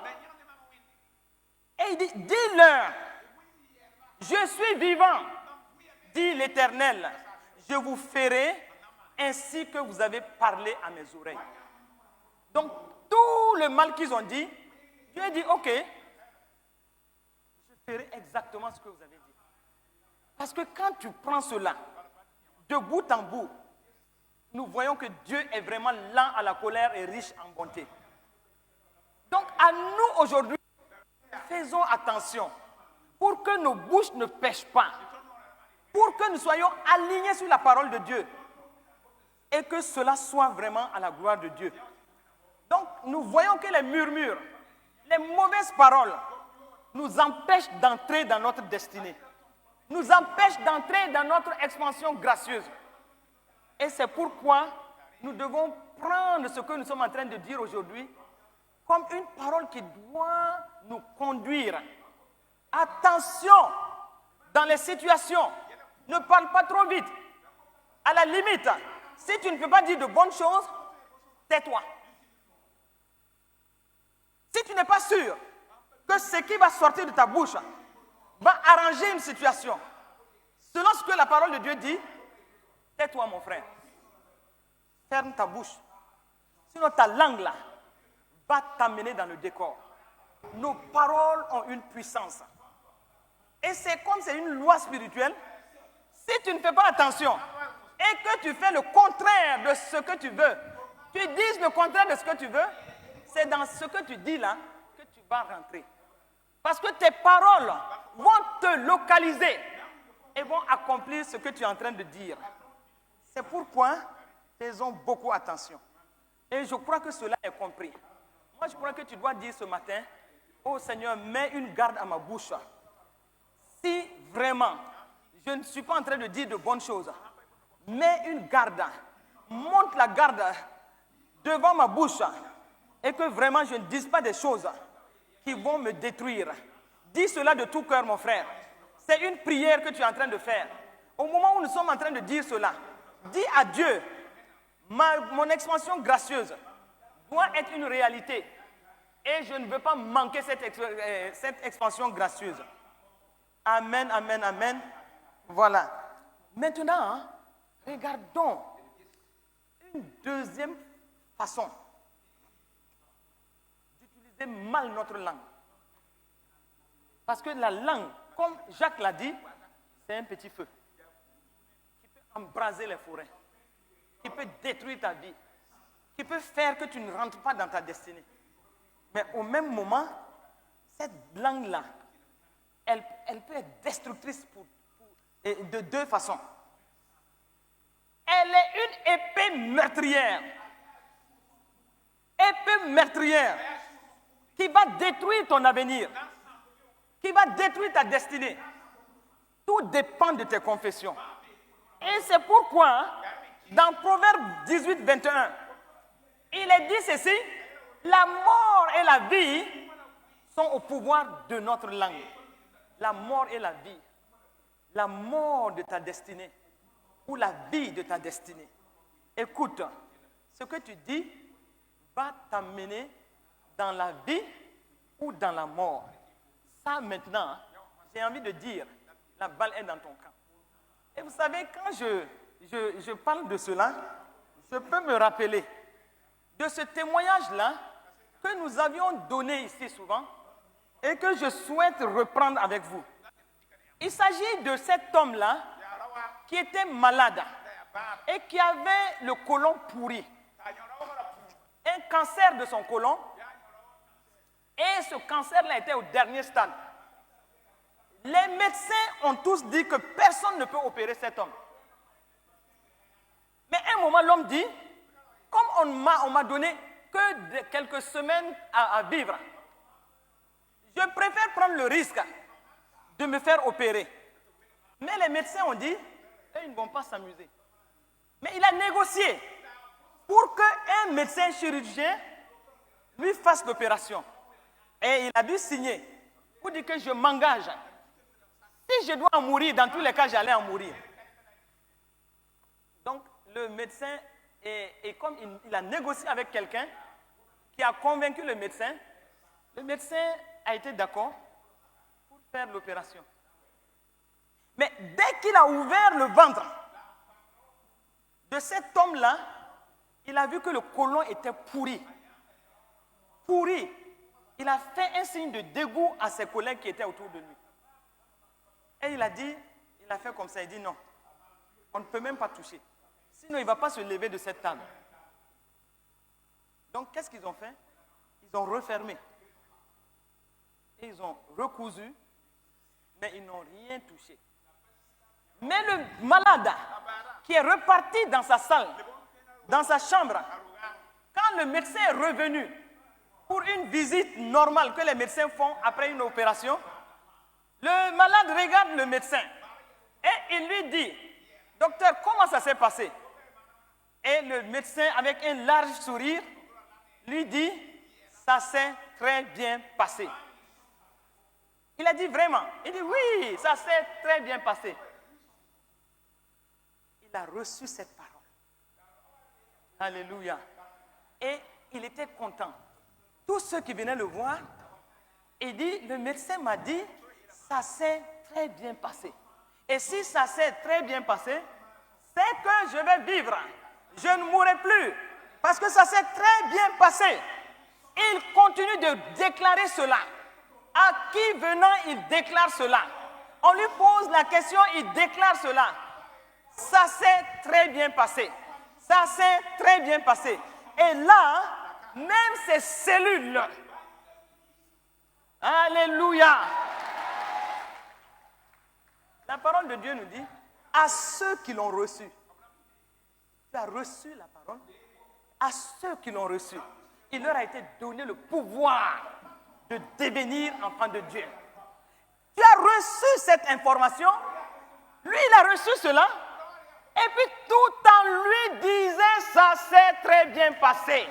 Et il dit, dis-leur, je suis vivant, dit l'Éternel, je vous ferai ainsi que vous avez parlé à mes oreilles. Donc, tout le mal qu'ils ont dit, Dieu a dit, ok, je ferai exactement ce que vous avez dit. Parce que quand tu prends cela, de bout en bout, nous voyons que Dieu est vraiment lent à la colère et riche en bonté. Donc, à nous aujourd'hui, faisons attention pour que nos bouches ne pêchent pas, pour que nous soyons alignés sur la parole de Dieu et que cela soit vraiment à la gloire de Dieu. Donc, nous voyons que les murmures, les mauvaises paroles nous empêchent d'entrer dans notre destinée, nous empêchent d'entrer dans notre expansion gracieuse. Et c'est pourquoi nous devons prendre ce que nous sommes en train de dire aujourd'hui comme une parole qui doit nous conduire. Attention dans les situations. Ne parle pas trop vite. À la limite, si tu ne peux pas dire de bonnes choses, tais-toi. Si tu n'es pas sûr que ce qui va sortir de ta bouche va arranger une situation, selon ce que la parole de Dieu dit, tais-toi, mon frère. Ferme ta bouche. Sinon, ta langue là va t'amener dans le décor. Nos paroles ont une puissance. Et c'est comme c'est une loi spirituelle. Si tu ne fais pas attention et que tu fais le contraire de ce que tu veux, tu dises le contraire de ce que tu veux, c'est dans ce que tu dis là que tu vas rentrer. Parce que tes paroles vont te localiser et vont accomplir ce que tu es en train de dire. C'est pourquoi faisons beaucoup attention. Et je crois que cela est compris. Moi, je crois que tu dois dire ce matin, oh Seigneur, mets une garde à ma bouche. Si vraiment, je ne suis pas en train de dire de bonnes choses, mets une garde, monte la garde devant ma bouche et que vraiment je ne dise pas des choses qui vont me détruire. Dis cela de tout cœur, mon frère. C'est une prière que tu es en train de faire. Au moment où nous sommes en train de dire cela, dis à Dieu, mon expansion gracieuse doit être une réalité. Et je ne veux pas manquer cette expansion gracieuse. Amen, amen, amen. Voilà. Maintenant, regardons une deuxième façon d'utiliser mal notre langue. Parce que la langue, comme Jacques l'a dit, c'est un petit feu qui peut embraser les forêts, qui peut détruire ta vie, qui peut faire que tu ne rentres pas dans ta destinée. Mais au même moment, cette langue-là, elle peut être destructrice de deux façons. Elle est une épée meurtrière. Épée meurtrière qui va détruire ton avenir, qui va détruire ta destinée. Tout dépend de tes confessions. Et c'est pourquoi, dans Proverbe 18, 21, il est dit ceci, la mort et la vie sont au pouvoir de notre langue. La mort et la vie. La mort de ta destinée ou la vie de ta destinée. Écoute, ce que tu dis va t'amener dans la vie ou dans la mort. Ça maintenant, j'ai envie de dire, la balle est dans ton camp. Et vous savez, quand je parle de cela, je peux me rappeler de ce témoignage-là que nous avions donné ici souvent et que je souhaite reprendre avec vous. Il s'agit de cet homme-là qui était malade et qui avait le côlon pourri, un cancer de son côlon, et ce cancer-là était au dernier stade. Les médecins ont tous dit que personne ne peut opérer cet homme. Mais à un moment, l'homme dit, comme on m'a donné que quelques semaines à vivre, je préfère prendre le risque de me faire opérer. Mais les médecins ont dit, ils ne vont pas s'amuser. Mais il a négocié pour qu'un médecin chirurgien lui fasse l'opération. Et il a dû signer pour dire que je m'engage. Si je dois en mourir, dans tous les cas, j'allais en mourir. Donc, le médecin, et comme il a négocié avec quelqu'un qui a convaincu le médecin a été d'accord pour faire l'opération. Mais dès qu'il a ouvert le ventre de cet homme-là, il a vu que le côlon était pourri. Pourri. Il a fait un signe de dégoût à ses collègues qui étaient autour de lui. Et il a fait comme ça, il dit non, on ne peut même pas toucher. Sinon, il ne va pas se lever de cette table. Donc, qu'est-ce qu'ils ont fait? Ils ont refermé. Et ils ont recousu, mais ils n'ont rien touché. Mais le malade qui est reparti dans sa salle, dans sa chambre, quand le médecin est revenu pour une visite normale que les médecins font après une opération, le malade regarde le médecin et il lui dit, docteur, comment ça s'est passé? Et le médecin, avec un large sourire, lui dit, ça s'est très bien passé. Il a dit vraiment, il dit oui, ça s'est très bien passé. Il a reçu cette parole. Alléluia. Et il était content. Tous ceux qui venaient le voir, il dit, le médecin m'a dit, ça s'est très bien passé. Et si ça s'est très bien passé, c'est que je vais vivre. Je ne mourrai plus. Parce que ça s'est très bien passé. Il continue de déclarer cela. À qui venant, il déclare cela. On lui pose la question, il déclare cela. Ça s'est très bien passé. Ça s'est très bien passé. Et là, même ces cellules, alléluia. La parole de Dieu nous dit, à ceux qui l'ont reçu, tu as reçu la parole, à ceux qui l'ont reçu, il leur a été donné le pouvoir de devenir enfants de Dieu. Tu as reçu cette information, lui il a reçu cela, et puis tout en lui disait, ça s'est très bien passé.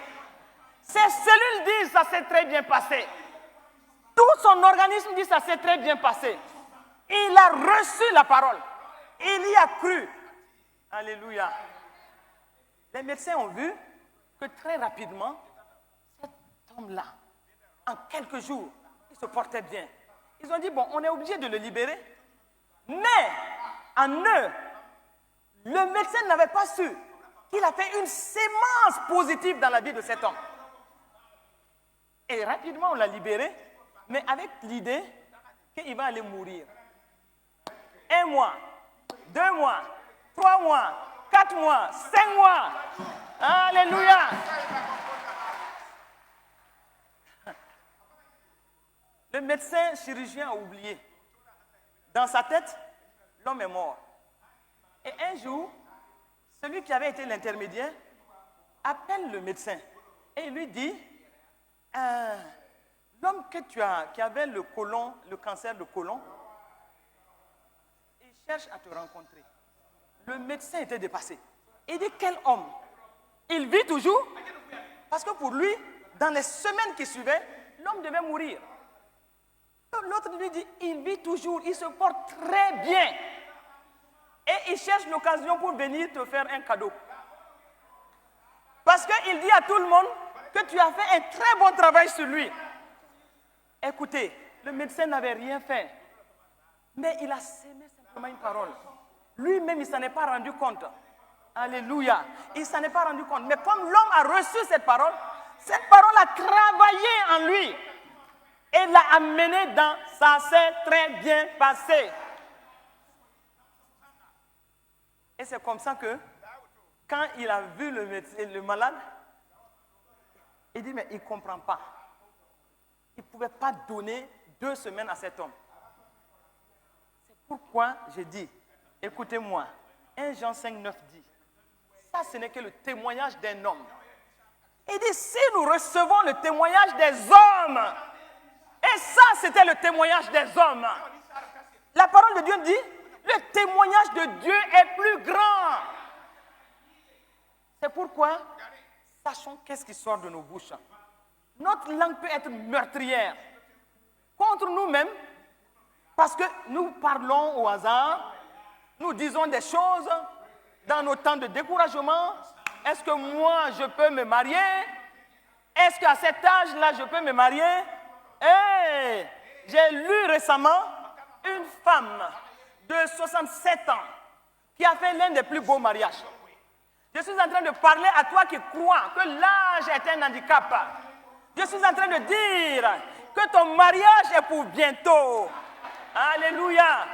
Ses cellules disent, ça s'est très bien passé. Tout son organisme dit, ça s'est très bien passé. Il a reçu la parole. Il y a cru. Alléluia. Les médecins ont vu que très rapidement, cet homme-là, en quelques jours, il se portait bien. Ils ont dit, bon, on est obligé de le libérer. Mais, en eux, le médecin n'avait pas su qu'il a fait une sémence positive dans la vie de cet homme. Et rapidement, on l'a libéré, mais avec l'idée qu'il va aller mourir. 1 mois, 2 mois, 3 mois, 4 mois, 5 mois. Alléluia. Le médecin chirurgien a oublié. Dans sa tête, l'homme est mort. Et un jour, celui qui avait été l'intermédiaire appelle le médecin et il lui dit, l'homme qui avait le côlon, le cancer de côlon, il cherche à te rencontrer. Le médecin était dépassé. Il dit, quel homme? Il vit toujours? Parce que pour lui, dans les semaines qui suivaient, l'homme devait mourir. L'autre lui dit, il vit toujours, il se porte très bien. Et il cherche l'occasion pour venir te faire un cadeau. Parce qu'il dit à tout le monde que tu as fait un très bon travail sur lui. Écoutez, le médecin n'avait rien fait. Mais il a sémé simplement une parole. Lui-même, il ne s'en est pas rendu compte. Alléluia. Il ne s'en est pas rendu compte. Mais comme l'homme a reçu cette parole a travaillé en lui. Et l'a amené dans « ça s'est très bien passé ». Et c'est comme ça que, quand il a vu le malade, il dit, mais il ne comprend pas. Il ne pouvait pas donner 2 semaines à cet homme. C'est pourquoi j'ai dit, écoutez-moi, 1 Jean 5, 9 dit, ça ce n'est que le témoignage d'un homme. Il dit, si nous recevons le témoignage des hommes, et ça c'était le témoignage des hommes, la parole de Dieu dit, le témoignage de Dieu est plus grand. C'est pourquoi, sachons qu'est-ce qui sort de nos bouches. Notre langue peut être meurtrière contre nous-mêmes, parce que nous parlons au hasard, nous disons des choses dans nos temps de découragement. Est-ce que moi, je peux me marier? Est-ce qu'à cet âge-là, je peux me marier? J'ai lu récemment une femme de 67 ans qui a fait l'un des plus beaux mariages. Je suis en train de parler à toi qui crois que l'âge est un handicap. Je suis en train de dire que ton mariage est pour bientôt. Alléluia.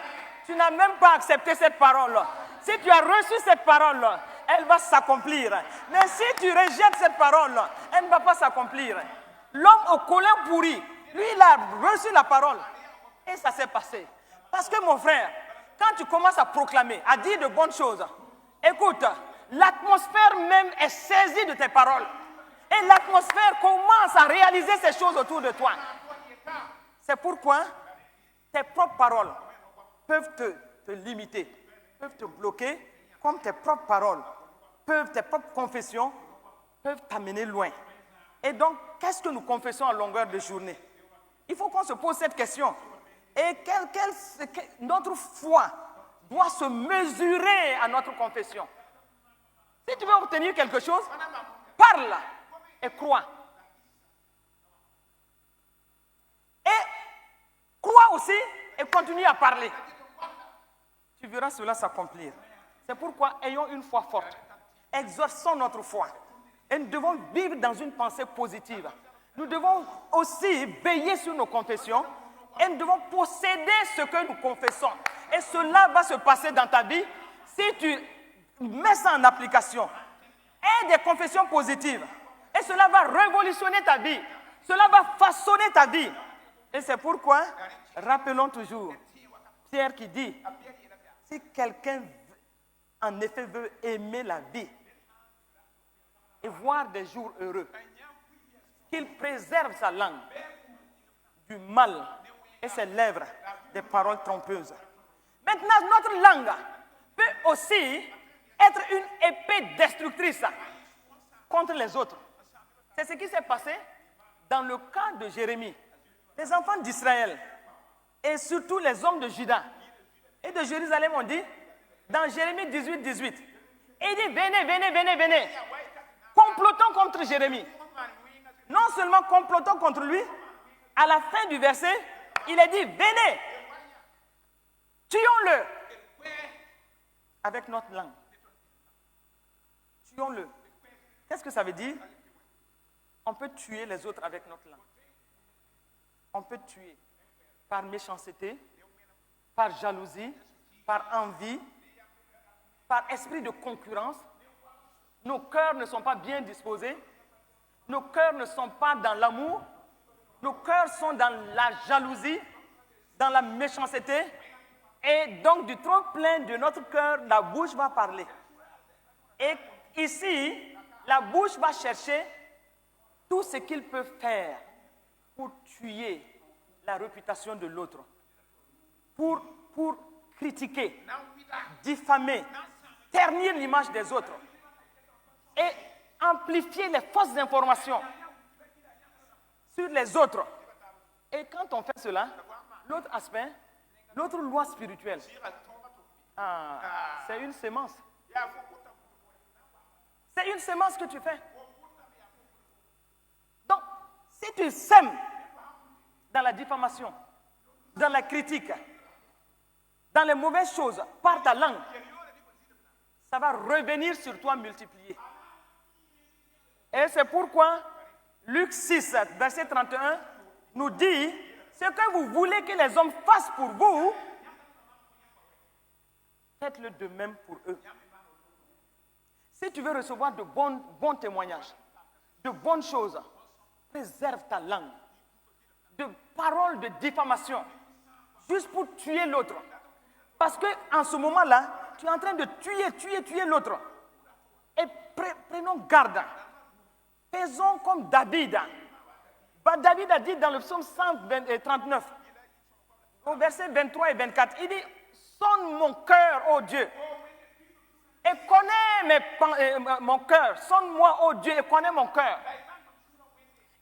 Tu n'as même pas accepté cette parole. Si tu as reçu cette parole, elle va s'accomplir. Mais si tu rejettes cette parole, elle ne va pas s'accomplir. L'homme au colin pourri, lui, il a reçu la parole. Et ça s'est passé. Parce que mon frère, quand tu commences à proclamer, à dire de bonnes choses, écoute, l'atmosphère même est saisie de tes paroles. Et l'atmosphère commence à réaliser ces choses autour de toi. C'est pourquoi tes propres paroles peuvent te limiter, peuvent te bloquer, comme tes propres paroles, tes propres confessions peuvent t'amener loin. Et donc, qu'est-ce que nous confessons à longueur de journée? Il faut qu'on se pose cette question. Et notre foi doit se mesurer à notre confession. Si tu veux obtenir quelque chose, parle et crois. Et crois aussi et continue à parler. Tu verras cela s'accomplir. C'est pourquoi ayons une foi forte. Exerçons notre foi. Et nous devons vivre dans une pensée positive. Nous devons aussi veiller sur nos confessions. Et nous devons posséder ce que nous confessons. Et cela va se passer dans ta vie si tu mets ça en application. Et des confessions positives. Et cela va révolutionner ta vie. Cela va façonner ta vie. Et c'est pourquoi, rappelons toujours, Pierre qui dit, si quelqu'un en effet veut aimer la vie et voir des jours heureux, qu'il préserve sa langue du mal et ses lèvres des paroles trompeuses. Maintenant, notre langue peut aussi être une épée destructrice contre les autres. C'est ce qui s'est passé dans le cas de Jérémie. Les enfants d'Israël et surtout les hommes de Juda et de Jérusalem ont dit, dans Jérémie 18, 18, il dit, venez, venez, venez, venez, complotons contre Jérémie. Non seulement complotons contre lui, à la fin du verset, il est dit, venez, tuons-le avec notre langue. Tuons-le. Qu'est-ce que ça veut dire? On peut tuer les autres avec notre langue. On peut tuer par méchanceté, par jalousie, par envie, par esprit de concurrence. Nos cœurs ne sont pas bien disposés. Nos cœurs ne sont pas dans l'amour. Nos cœurs sont dans la jalousie, dans la méchanceté. Et donc, du trop plein de notre cœur, la bouche va parler. Et ici, la bouche va chercher tout ce qu'il peut faire pour tuer la réputation de l'autre, pour critiquer, diffamer, ternir l'image des autres et amplifier les fausses informations sur les autres. Et quand on fait cela, l'autre aspect, l'autre loi spirituelle, c'est une sémence. C'est une sémence que tu fais. Donc, si tu sèmes dans la diffamation, dans la critique, dans les mauvaises choses, par ta langue, ça va revenir sur toi multiplié. Et c'est pourquoi Luc 6, verset 31, nous dit, ce que vous voulez que les hommes fassent pour vous, faites-le de même pour eux. Si tu veux recevoir de bons témoignages, de bonnes choses, préserve ta langue. De paroles de diffamation, juste pour tuer l'autre. Parce qu'en ce moment-là, tu es en train de tuer l'autre. Et prenons garde. Faisons comme David. David a dit dans le psaume 139, au verset 23 et 24, il dit, sonne mon cœur, ô Dieu, et connais mon cœur. Sonne-moi, ô Dieu, et connais mon cœur.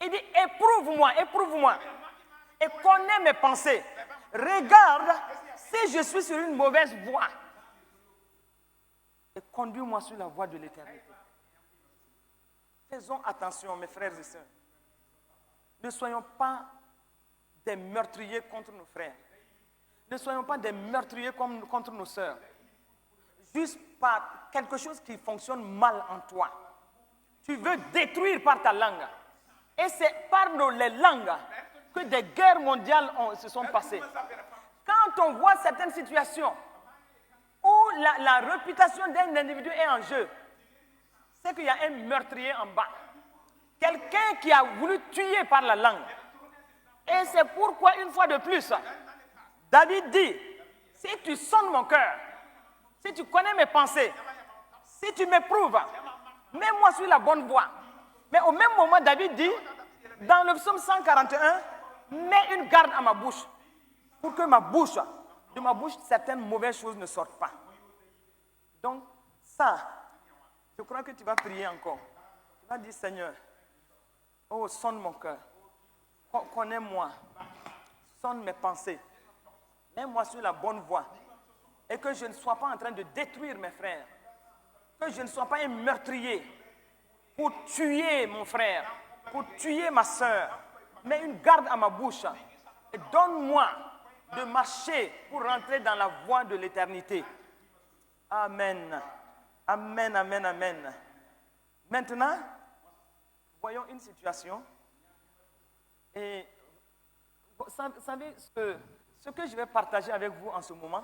Il dit, éprouve-moi, et connais mes pensées. Regarde si je suis sur une mauvaise voie. Et conduis-moi sur la voie de l'éternité. Faisons attention, mes frères et sœurs. Ne soyons pas des meurtriers contre nos frères. Ne soyons pas des meurtriers contre nos sœurs. Juste par quelque chose qui fonctionne mal en toi. Tu veux détruire par ta langue. Et c'est par les langues que des guerres mondiales se sont passées. Quand on voit certaines situations où la réputation d'un individu est en jeu, c'est qu'il y a un meurtrier en bas. Quelqu'un qui a voulu tuer par la langue. Et c'est pourquoi, une fois de plus, David dit, si tu sonnes mon cœur, si tu connais mes pensées, si tu m'éprouves, mets-moi sur la bonne voie. Mais au même moment, David dit, dans le psaume 141, mets une garde à ma bouche, pour que de ma bouche, certaines mauvaises choses ne sortent pas. Donc, ça, je crois que tu vas prier encore. Tu vas dire, Seigneur, oh, sonne mon cœur, connais-moi, sonne mes pensées, mets-moi sur la bonne voie, et que je ne sois pas en train de détruire mes frères, que je ne sois pas un meurtrier pour tuer mon frère, pour tuer ma soeur. Mets une garde à ma bouche et donne-moi de marcher pour rentrer dans la voie de l'éternité. Amen. Amen, amen, amen. Maintenant, voyons une situation. Et vous savez ce que je vais partager avec vous en ce moment,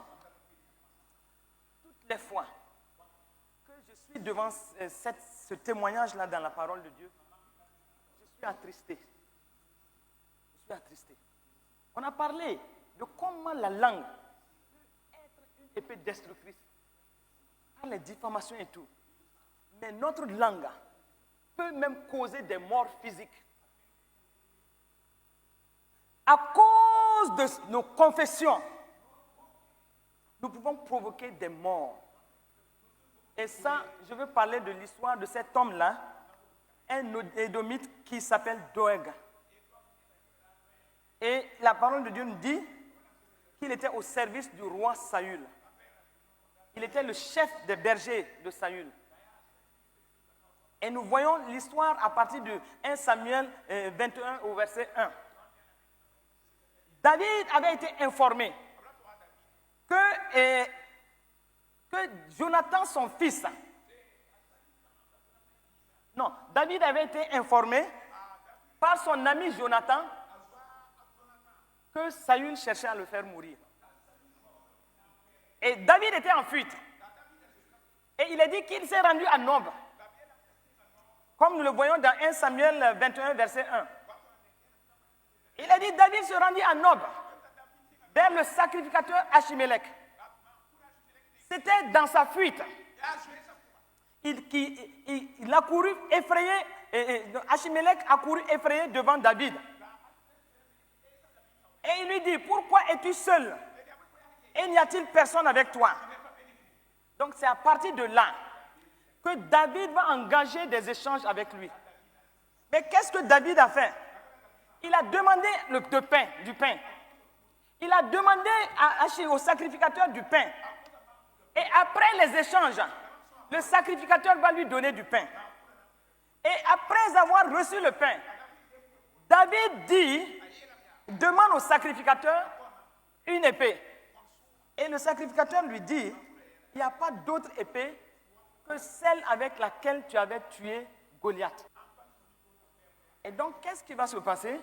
toutes les fois que je suis devant ce témoignage-là dans la parole de Dieu, je suis attristé. On a parlé de comment la langue peut être une épée destructrice par les diffamations et tout. Mais notre langue peut même causer des morts physiques. À cause de nos confessions, nous pouvons provoquer des morts. Et ça, je veux parler de l'histoire de cet homme-là, un Édomite qui s'appelle Doeg. Et la parole de Dieu nous dit qu'il était au service du roi Saül. Il était le chef des bergers de Saül. Et nous voyons l'histoire à partir de 1 Samuel 21 au verset 1. David avait été informé que Jonathan, son fils, David avait été informé par son ami Jonathan que Saül cherchait à le faire mourir. Et David était en fuite. Et il a dit qu'il s'est rendu à Nob. Comme nous le voyons dans 1 Samuel 21, verset 1. Il a dit, David se rendit à Nob, vers le sacrificateur Achimelech. C'était dans sa fuite. Il a couru effrayé, Achimelech a couru effrayé devant David. Et il lui dit, pourquoi es-tu seul? Et n'y a-t-il personne avec toi? Donc c'est à partir de là que David va engager des échanges avec lui. Mais qu'est-ce que David a fait? Il a demandé du pain. Il a demandé au sacrificateur du pain. Et après les échanges, le sacrificateur va lui donner du pain. Et après avoir reçu le pain, David demande au sacrificateur une épée. Et le sacrificateur lui dit, il n'y a pas d'autre épée que celle avec laquelle tu avais tué Goliath. Et donc, qu'est-ce qui va se passer?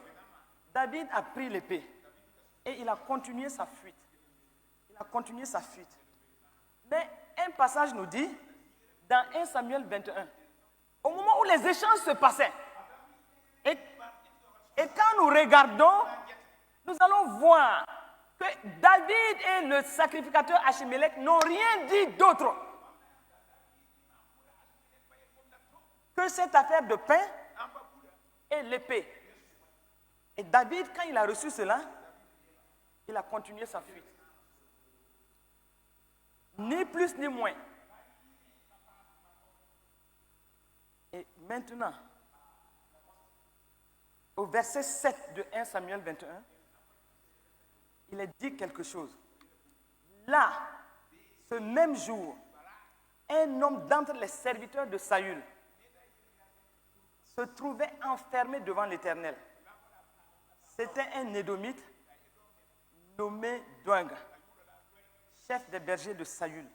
David a pris l'épée et il a continué sa fuite. Mais un passage nous dit, dans 1 Samuel 21, au moment où les échanges se passaient, et quand nous regardons, nous allons voir que David et le sacrificateur Achimélec n'ont rien dit d'autre que cette affaire de pain et l'épée. Et David, quand il a reçu cela, il a continué sa fuite. Ni plus ni moins. Et maintenant, au verset 7 de 1 Samuel 21, il est dit quelque chose. Là, ce même jour, un homme d'entre les serviteurs de Saül se trouvait enfermé devant l'Éternel. C'était un Édomite nommé Doeg, chef des bergers de Saül.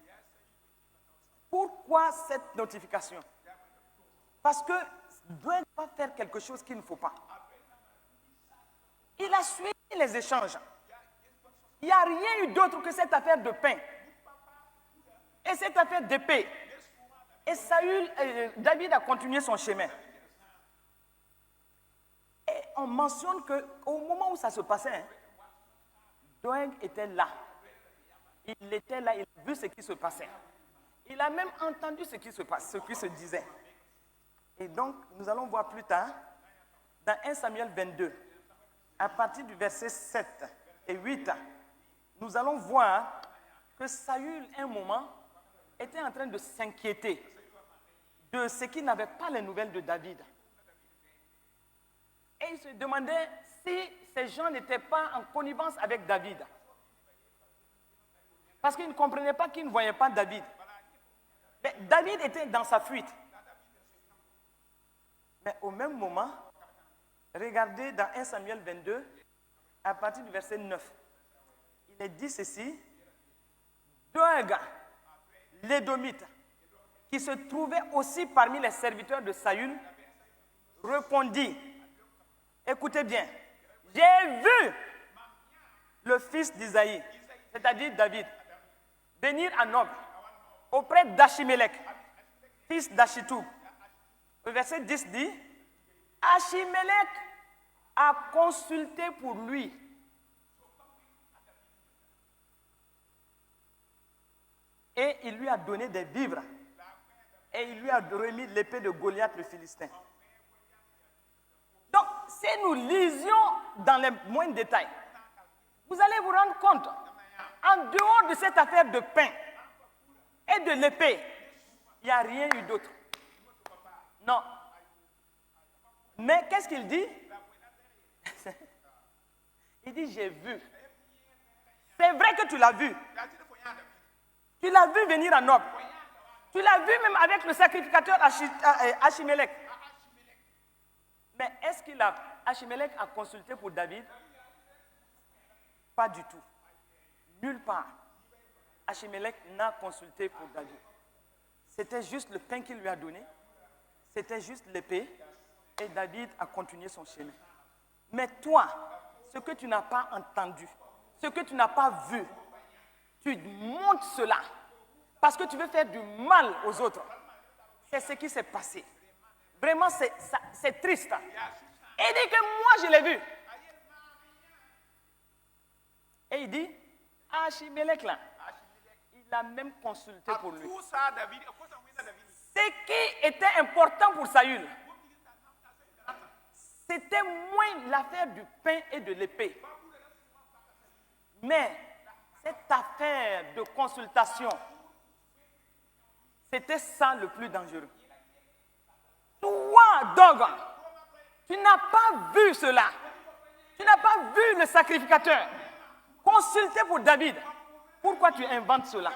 Pourquoi cette notification? Parce que Doeg va faire quelque chose qu'il ne faut pas. Il a suivi les échanges. Il n'y a rien eu d'autre que cette affaire de pain et cette affaire d'épée. Et David a continué son chemin. Et on mentionne qu'au moment où ça se passait, Doeg était là. Il était là, il a vu ce qui se passait. Il a même entendu ce qui se disait. Et donc, nous allons voir plus tard, dans 1 Samuel 22, à partir du verset 7 et 8, nous allons voir que Saül, un moment, était en train de s'inquiéter de ce qu'il n'avait pas les nouvelles de David. Et il se demandait si ces gens n'étaient pas en connivence avec David. Parce qu'il ne comprenait pas qu'ils ne voyaient pas David. Mais David était dans sa fuite. Mais au même moment, regardez dans 1 Samuel 22, à partir du verset 9, il est dit ceci: Doeg, l'Édomite, qui se trouvait aussi parmi les serviteurs de Saül, répondit, écoutez bien, j'ai vu le fils d'Isaïe, c'est-à-dire David, venir à Nob, auprès d'Achimélec, fils d'Achitoub. Le verset 10 dit, Achimélec a consulté pour lui. Et il lui a donné des vivres. Et il lui a remis l'épée de Goliath le Philistin. Donc, si nous lisions dans les moindres détails, vous allez vous rendre compte, en dehors de cette affaire de pain et de l'épée, il n'y a rien eu d'autre. Non. Mais qu'est-ce qu'il dit? Il dit, j'ai vu. C'est vrai que tu l'as vu. Tu l'as vu venir à Nob. Tu l'as vu même avec le sacrificateur Achimélec. Mais est-ce Achimélec a consulté pour David? Pas du tout. Nulle part. Achimélec n'a consulté pour David. C'était juste le pain qu'il lui a donné. C'était juste l'épée. Et David a continué son chemin. Mais toi, ce que tu n'as pas entendu, ce que tu n'as pas vu, tu montes cela parce que tu veux faire du mal aux autres. C'est ce qui s'est passé. Vraiment, c'est triste. Et il dit que moi, je l'ai vu. Et il dit, Achimélec là, il a même consulté pour lui. Ce qui était important pour Saül, c'était moins l'affaire du pain et de l'épée. Mais cette affaire de consultation, c'était ça le plus dangereux. Toi, Doeg, tu n'as pas vu cela. Tu n'as pas vu le sacrificateur consulter pour David. Pourquoi tu inventes cela?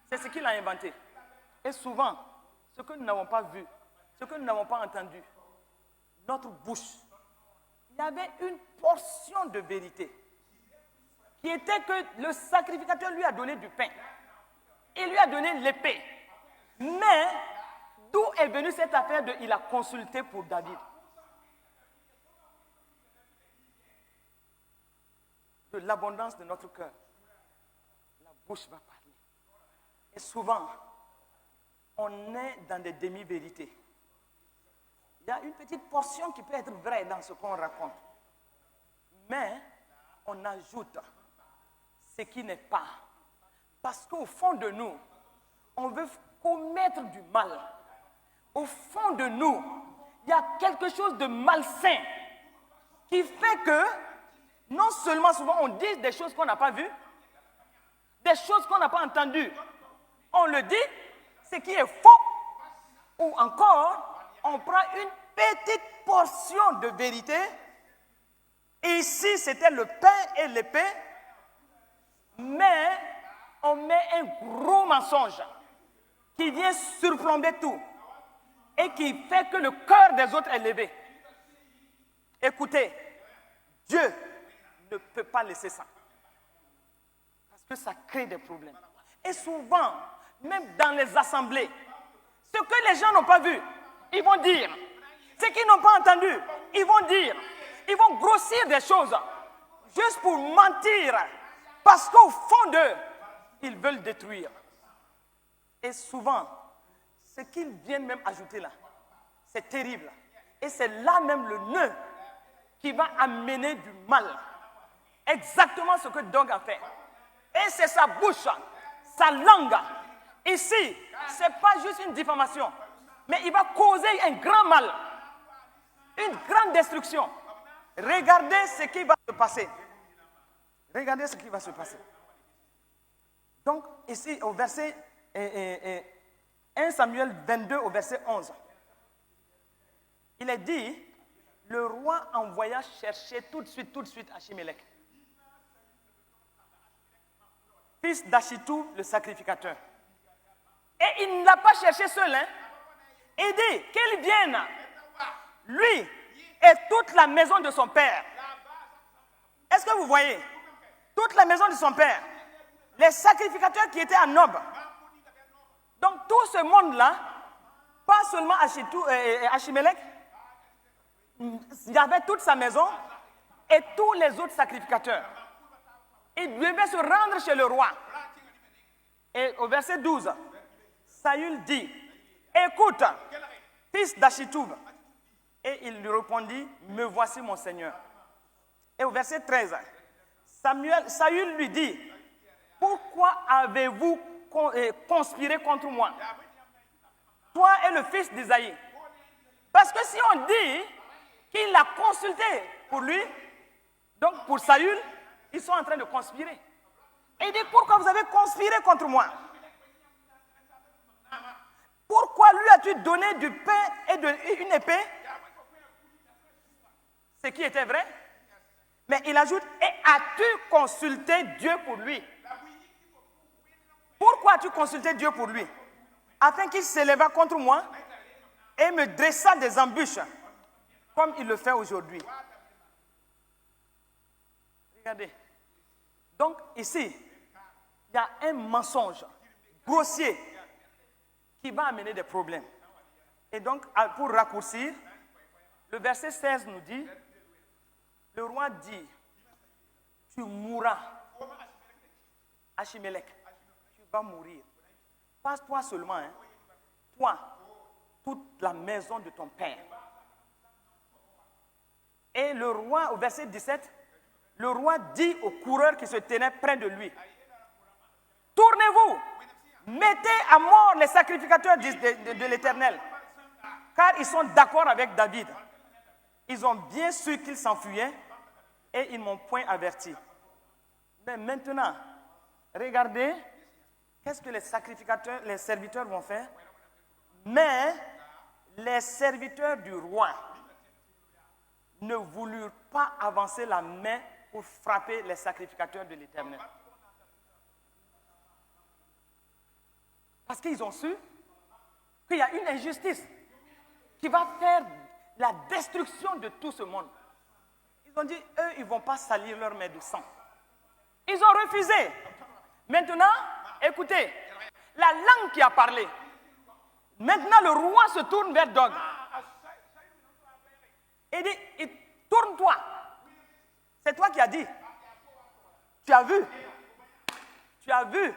C'est ce qu'il a inventé. Et souvent, ce que nous n'avons pas vu, ce que nous n'avons pas entendu, notre bouche, il y avait une portion de vérité qui était que le sacrificateur lui a donné du pain. Il lui a donné l'épée. Mais d'où est venue cette affaire de il a consulté pour David? De l'abondance de notre cœur, la bouche va parler. Et souvent, on est dans des demi-vérités. Il y a une petite portion qui peut être vraie dans ce qu'on raconte. Mais on ajoute ce qui n'est pas. Parce qu'au fond de nous, on veut commettre du mal. Au fond de nous, il y a quelque chose de malsain qui fait que non seulement souvent on dit des choses qu'on n'a pas vues, des choses qu'on n'a pas entendues. On le dit, ce qui est faux, ou encore, on prend une petite portion de vérité. Ici, c'était le pain et l'épée, mais on met un gros mensonge qui vient surplomber tout et qui fait que le cœur des autres est levé. Écoutez, Dieu ne peut pas laisser ça. Parce que ça crée des problèmes. Et souvent, même dans les assemblées, ce que les gens n'ont pas vu, ils vont dire. Ce qu'ils n'ont pas entendu, ils vont dire. Ils vont grossir des choses juste pour mentir. Parce qu'au fond d'eux, ils veulent détruire. Et souvent, ce qu'ils viennent même ajouter là, c'est terrible. Et c'est là même le nœud qui va amener du mal. Exactement ce que Dog a fait. Et c'est sa bouche, sa langue. Ici, ce n'est pas juste une diffamation, mais il va causer un grand mal, une grande destruction. Regardez ce qui va se passer. Regardez ce qui va se passer. Donc, ici, au verset 1 Samuel 22, au verset 11, il est dit, le roi envoya chercher tout de suite Achimélec, fils d'Achitou, le sacrificateur. Et il ne l'a pas cherché seul. Il dit qu'il vienne, lui et toute la maison de son père. Est-ce que vous voyez? Toute la maison de son père. Les sacrificateurs qui étaient à Nob. Donc tout ce monde-là, pas seulement Achimélec, il y avait toute sa maison et tous les autres sacrificateurs. Il devait se rendre chez le roi. Et au verset 12, Saül dit, écoute, fils d'Achitoub. Et il lui répondit, me voici mon Seigneur. Et au verset 13, Saül lui dit, pourquoi avez-vous conspiré contre moi, toi et le fils d'Isaïe? Parce que si on dit qu'il l'a consulté pour lui, donc pour Saül, ils sont en train de conspirer. Et il dit, pourquoi vous avez conspiré contre moi? Pourquoi lui as-tu donné du pain et une épée? Ce qui était vrai. Mais il ajoute, et as-tu consulté Dieu pour lui? Pourquoi as-tu consulté Dieu pour lui? Afin qu'il s'élève contre moi et me dressa des embûches, comme il le fait aujourd'hui. Regardez. Donc ici, il y a un mensonge grossier qui va amener des problèmes. Et donc, pour raccourcir, le verset 16 nous dit, le roi dit, tu mourras, Achimélec, tu vas mourir. Pas toi seulement, toi, toute la maison de ton père. Et le roi, au verset 17, le roi dit aux coureurs qui se tenaient près de lui, tournez-vous, mettez à mort les sacrificateurs de l'Éternel, car ils sont d'accord avec David. Ils ont bien su qu'il s'enfuyait et ils ne m'ont point averti. Mais maintenant, regardez, qu'est-ce que les sacrificateurs, les serviteurs vont faire? Mais les serviteurs du roi ne voulurent pas avancer la main pour frapper les sacrificateurs de l'Éternel. Parce qu'ils ont su qu'il y a une injustice qui va faire la destruction de tout ce monde. Ils ont dit, eux, ils ne vont pas salir leurs mains de sang. Ils ont refusé. Maintenant, écoutez, la langue qui a parlé. Maintenant, le roi se tourne vers Dog. Il dit, tourne-toi. C'est toi qui as dit. Tu as vu. Tu as vu.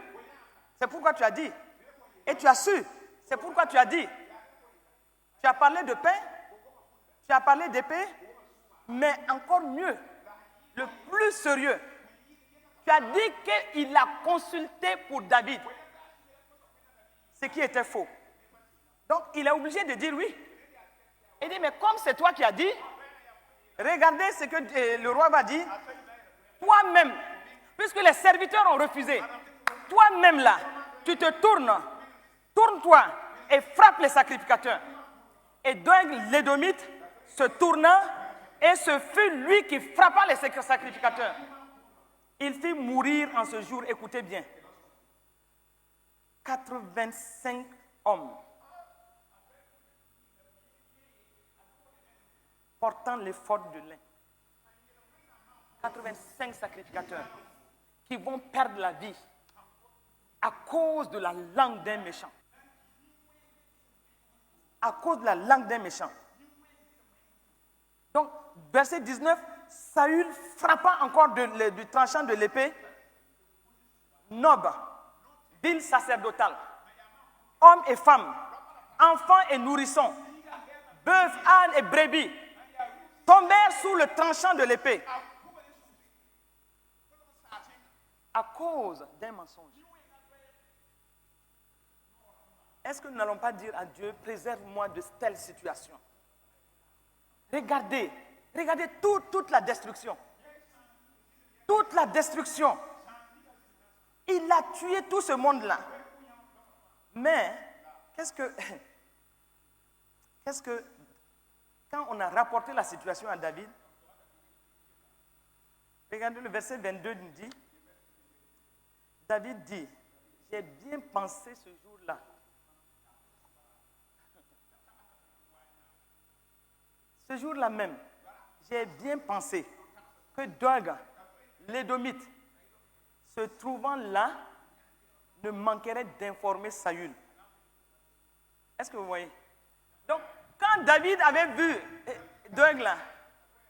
C'est pourquoi tu as dit. Et tu as su. C'est pourquoi tu as dit, tu as parlé de pain, tu as parlé d'épée, mais encore mieux, le plus sérieux, tu as dit qu'il a consulté pour David, ce qui était faux. Donc, il est obligé de dire oui. Il dit, mais comme c'est toi qui as dit, regardez ce que le roi va dire. Toi-même, puisque les serviteurs ont refusé, toi-même là, tu te tourne-toi et frappe les sacrificateurs. Et donc l'Édomite se tourna et ce fut lui qui frappa les sacrificateurs. Il fit mourir en ce jour, écoutez bien, 85 hommes portant l'éphod de lin. 85 sacrificateurs qui vont perdre la vie à cause de la langue d'un méchant. À cause de la langue d'un méchant. Donc, verset 19, Saül frappa encore du tranchant de l'épée Nob, ville sacerdotale, hommes et femmes, enfants et nourrissons, bœufs, ânes et brebis, tombèrent sous le tranchant de l'épée à cause d'un mensonge. Est-ce que nous n'allons pas dire à Dieu, préserve-moi de telle situation? Regardez toute la destruction. Toute la destruction. Il a tué tout ce monde-là. Mais, qu'est-ce que, quand on a rapporté la situation à David, regardez le verset 22 nous dit, David dit, j'ai bien pensé ce jour-là. Ce jour-là même, j'ai bien pensé que Doeg, l'Édomite, se trouvant là, ne manquerait d'informer Saül. Est-ce que vous voyez? Donc, quand David avait vu Doeg là,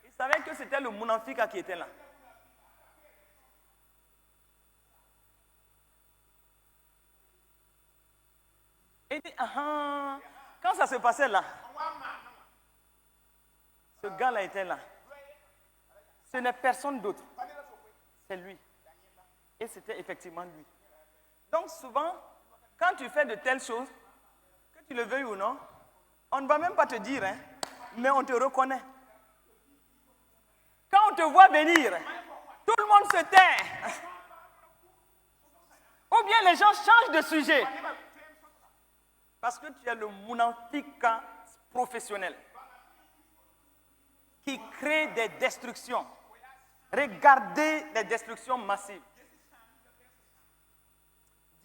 il savait que c'était le Mounafika qui était là. Il dit, quand ça se passait là, ce gars-là était là. Ce n'est personne d'autre. C'est lui. Et c'était effectivement lui. Donc souvent, quand tu fais de telles choses, que tu le veuilles ou non, on ne va même pas te dire, hein, mais on te reconnaît. Quand on te voit venir, tout le monde se tait. Ou bien les gens changent de sujet. Parce que tu es le mounafika professionnel qui crée des destructions. Regardez les destructions massives.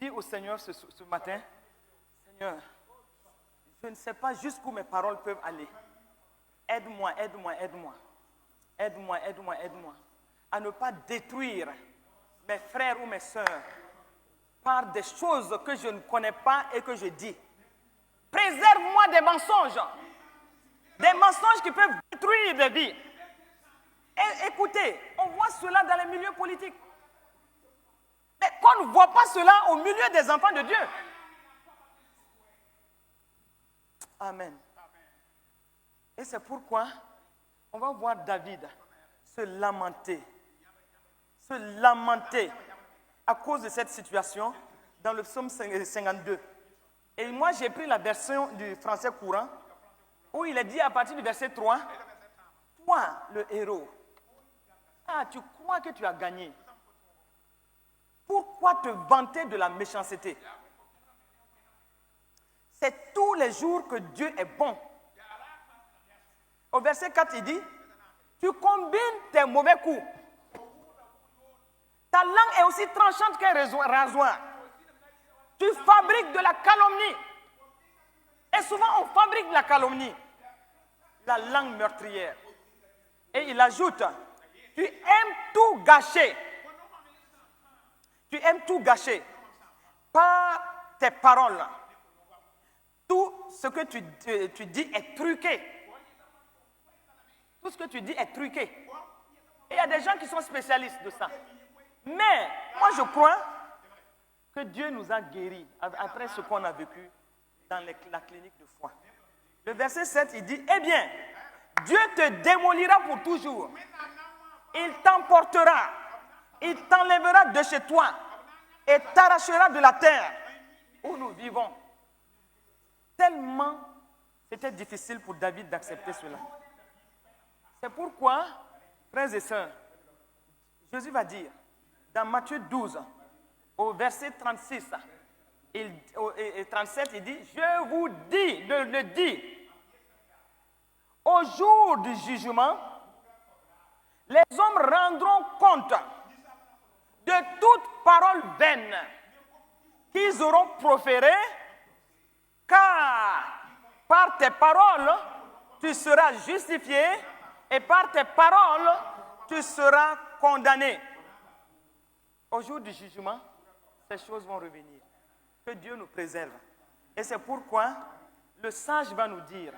Dis au Seigneur ce matin, Seigneur, je ne sais pas jusqu'où mes paroles peuvent aller. Aide-moi, aide-moi, aide-moi. Aide-moi, aide-moi, aide-moi. À ne pas détruire mes frères ou mes sœurs par des choses que je ne connais pas et que je dis. Préserve-moi des mensonges. Des mensonges qui peuvent détruire des vies. Et écoutez, on voit cela dans les milieux politiques. Mais qu'on ne voit pas cela au milieu des enfants de Dieu. Amen. Et c'est pourquoi on va voir David se lamenter à cause de cette situation dans le psaume 52. Et moi, j'ai pris la version du français courant où il est dit à partir du verset 3, toi, le héros, tu crois que tu as gagné. Pourquoi te vanter de la méchanceté? C'est tous les jours que Dieu est bon. Au verset 4, il dit, tu combines tes mauvais coups. Ta langue est aussi tranchante qu'un rasoir. Tu fabriques de la calomnie. Et souvent, on fabrique de la calomnie. La langue meurtrière. Et il ajoute, tu aimes tout gâcher. Tu aimes tout gâcher. Par tes paroles. Tout ce que tu dis est truqué. Tout ce que tu dis est truqué. Et il y a des gens qui sont spécialistes de ça. Mais, moi je crois que Dieu nous a guéris après ce qu'on a vécu dans la clinique de foi. Le verset 7, il dit, eh bien, Dieu te démolira pour toujours. Il t'emportera. Il t'enlèvera de chez toi et t'arrachera de la terre où nous vivons. Tellement c'était difficile pour David d'accepter cela. C'est pourquoi, frères et sœurs, Jésus va dire, dans Matthieu 12, au verset 36 et 37, il dit, je vous dis, le dis, au jour du jugement, les hommes rendront compte de toute parole vaine qu'ils auront proférée, car par tes paroles, tu seras justifié et par tes paroles, tu seras condamné. Au jour du jugement, ces choses vont revenir. Que Dieu nous préserve. Et c'est pourquoi le sage va nous dire,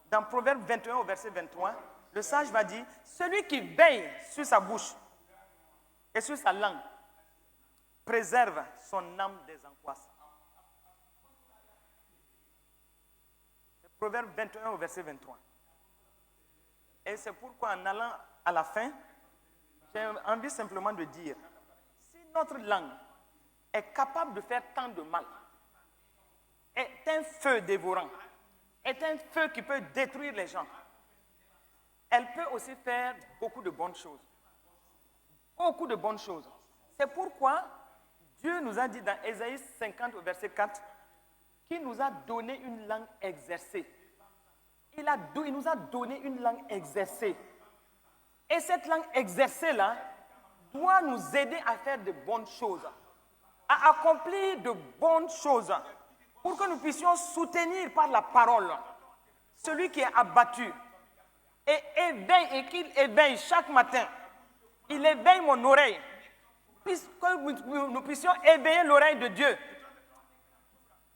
dans Proverbe 21 au verset 23, le sage va dire, celui qui veille sur sa bouche et sur sa langue préserve son âme des angoisses. C'est Proverbe 21 au verset 23. Et c'est pourquoi en allant à la fin, j'ai envie simplement de dire, si notre langue est capable de faire tant de mal, est un feu dévorant, est un feu qui peut détruire les gens, elle peut aussi faire beaucoup de bonnes choses. Beaucoup de bonnes choses. C'est pourquoi Dieu nous a dit dans Ésaïe 50 au verset 4 qu'il nous a donné une langue exercée. Il nous a donné une langue exercée. Et cette langue exercée-là doit nous aider à faire de bonnes choses, à accomplir de bonnes choses, pour que nous puissions soutenir par la parole celui qui est abattu. Et qu'il éveille chaque matin. Il éveille mon oreille, puisque nous puissions éveiller l'oreille de Dieu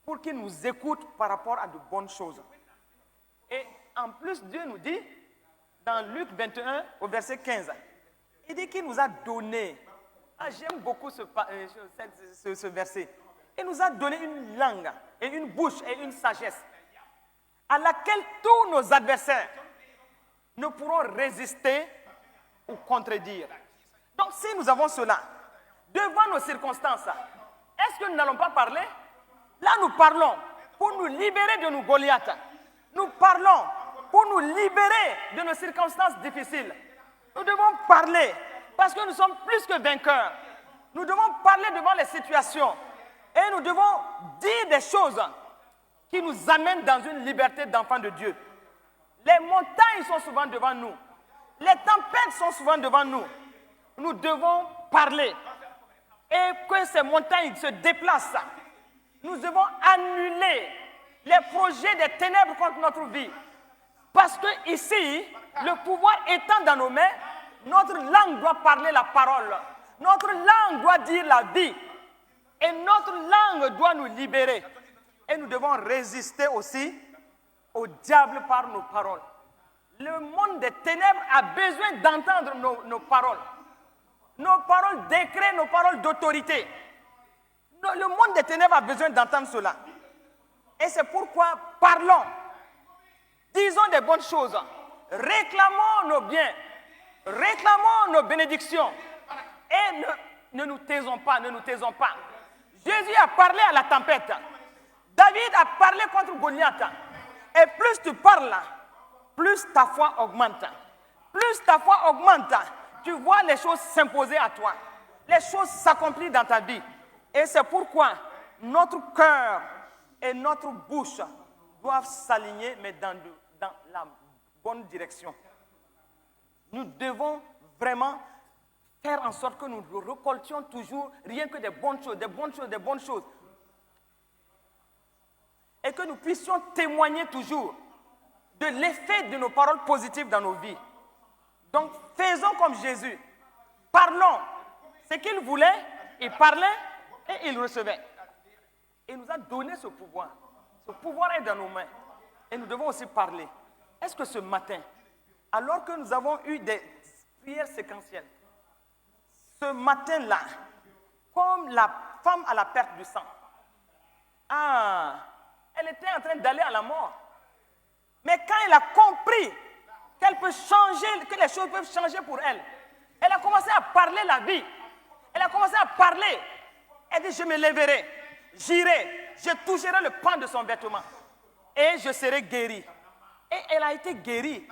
pour qu'il nous écoute par rapport à de bonnes choses. Et en plus, Dieu nous dit, dans Luc 21, au verset 15, il dit qu'il nous a donné, j'aime beaucoup ce verset, il nous a donné une langue et une bouche et une sagesse à laquelle tous nos adversaires ne pourront résister ou contredire. Donc si nous avons cela, devant nos circonstances, est-ce que nous n'allons pas parler? Là nous parlons pour nous libérer de nos Goliaths. Nous parlons pour nous libérer de nos circonstances difficiles. Nous devons parler parce que nous sommes plus que vainqueurs. Nous devons parler devant les situations et nous devons dire des choses qui nous amènent dans une liberté d'enfants de Dieu. Les montagnes sont souvent devant nous. Les tempêtes sont souvent devant nous. Nous devons parler. Et que ces montagnes se déplacent. Nous devons annuler les projets des ténèbres contre notre vie. Parce que ici, le pouvoir étant dans nos mains, notre langue doit parler la parole. Notre langue doit dire la vie. Et notre langue doit nous libérer. Et nous devons résister aussi au diable par nos paroles. Le monde des ténèbres a besoin d'entendre nos paroles. Nos paroles décrets, nos paroles d'autorité. Le monde des ténèbres a besoin d'entendre cela. Et c'est pourquoi parlons. Disons des bonnes choses. Réclamons nos biens. Réclamons nos bénédictions. Et ne nous taisons pas, ne nous taisons pas. Jésus a parlé à la tempête. David a parlé contre Goliath. Et plus tu parles, plus ta foi augmente. Plus ta foi augmente, tu vois les choses s'imposer à toi. Les choses s'accomplissent dans ta vie. Et c'est pourquoi notre cœur et notre bouche doivent s'aligner, mais dans la bonne direction. Nous devons vraiment faire en sorte que nous récoltions toujours rien que des bonnes choses, des bonnes choses, des bonnes choses. Et que nous puissions témoigner toujours de l'effet de nos paroles positives dans nos vies. Donc, faisons comme Jésus. Parlons. Ce qu'il voulait, il parlait et il recevait. Il nous a donné ce pouvoir. Ce pouvoir est dans nos mains. Et nous devons aussi parler. Est-ce que ce matin, alors que nous avons eu des prières séquentielles, ce matin-là, comme la femme à la perte du sang, Elle était en train d'aller à la mort. Mais quand elle a compris qu'elle peut changer, que les choses peuvent changer pour elle, elle a commencé à parler la vie. Elle a commencé à parler. Elle dit, je me lèverai, j'irai, je toucherai le pan de son vêtement et je serai guérie. Et elle a été guérie.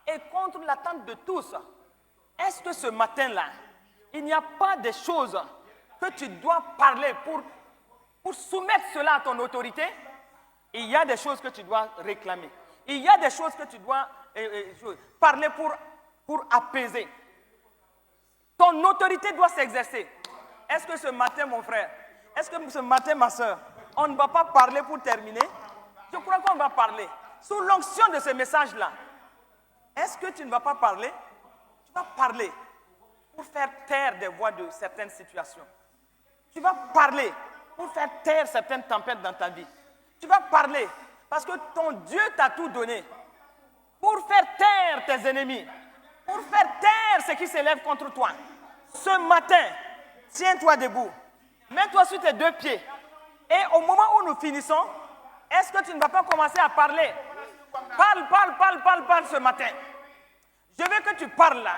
Et contre l'attente de tous, est-ce que ce matin-là, il n'y a pas des choses que tu dois parler pour soumettre cela à ton autorité? Il y a des choses que tu dois réclamer. Il y a des choses que tu dois parler pour apaiser. Ton autorité doit s'exercer. Est-ce que ce matin, mon frère, est-ce que ce matin, ma soeur, on ne va pas parler pour terminer? Je crois qu'on va parler. Sous l'onction de ce message-là, est-ce que tu ne vas pas parler? Tu vas parler pour faire taire des voix de certaines situations. Tu vas parler pour faire taire certaines tempêtes dans ta vie. Tu vas parler parce que ton Dieu t'a tout donné pour faire taire tes ennemis, pour faire taire ceux qui s'élèvent contre toi. Ce matin, tiens-toi debout, mets-toi sur tes deux pieds et au moment où nous finissons, est-ce que tu ne vas pas commencer à parler? Parle ce matin. Je veux que tu parles là.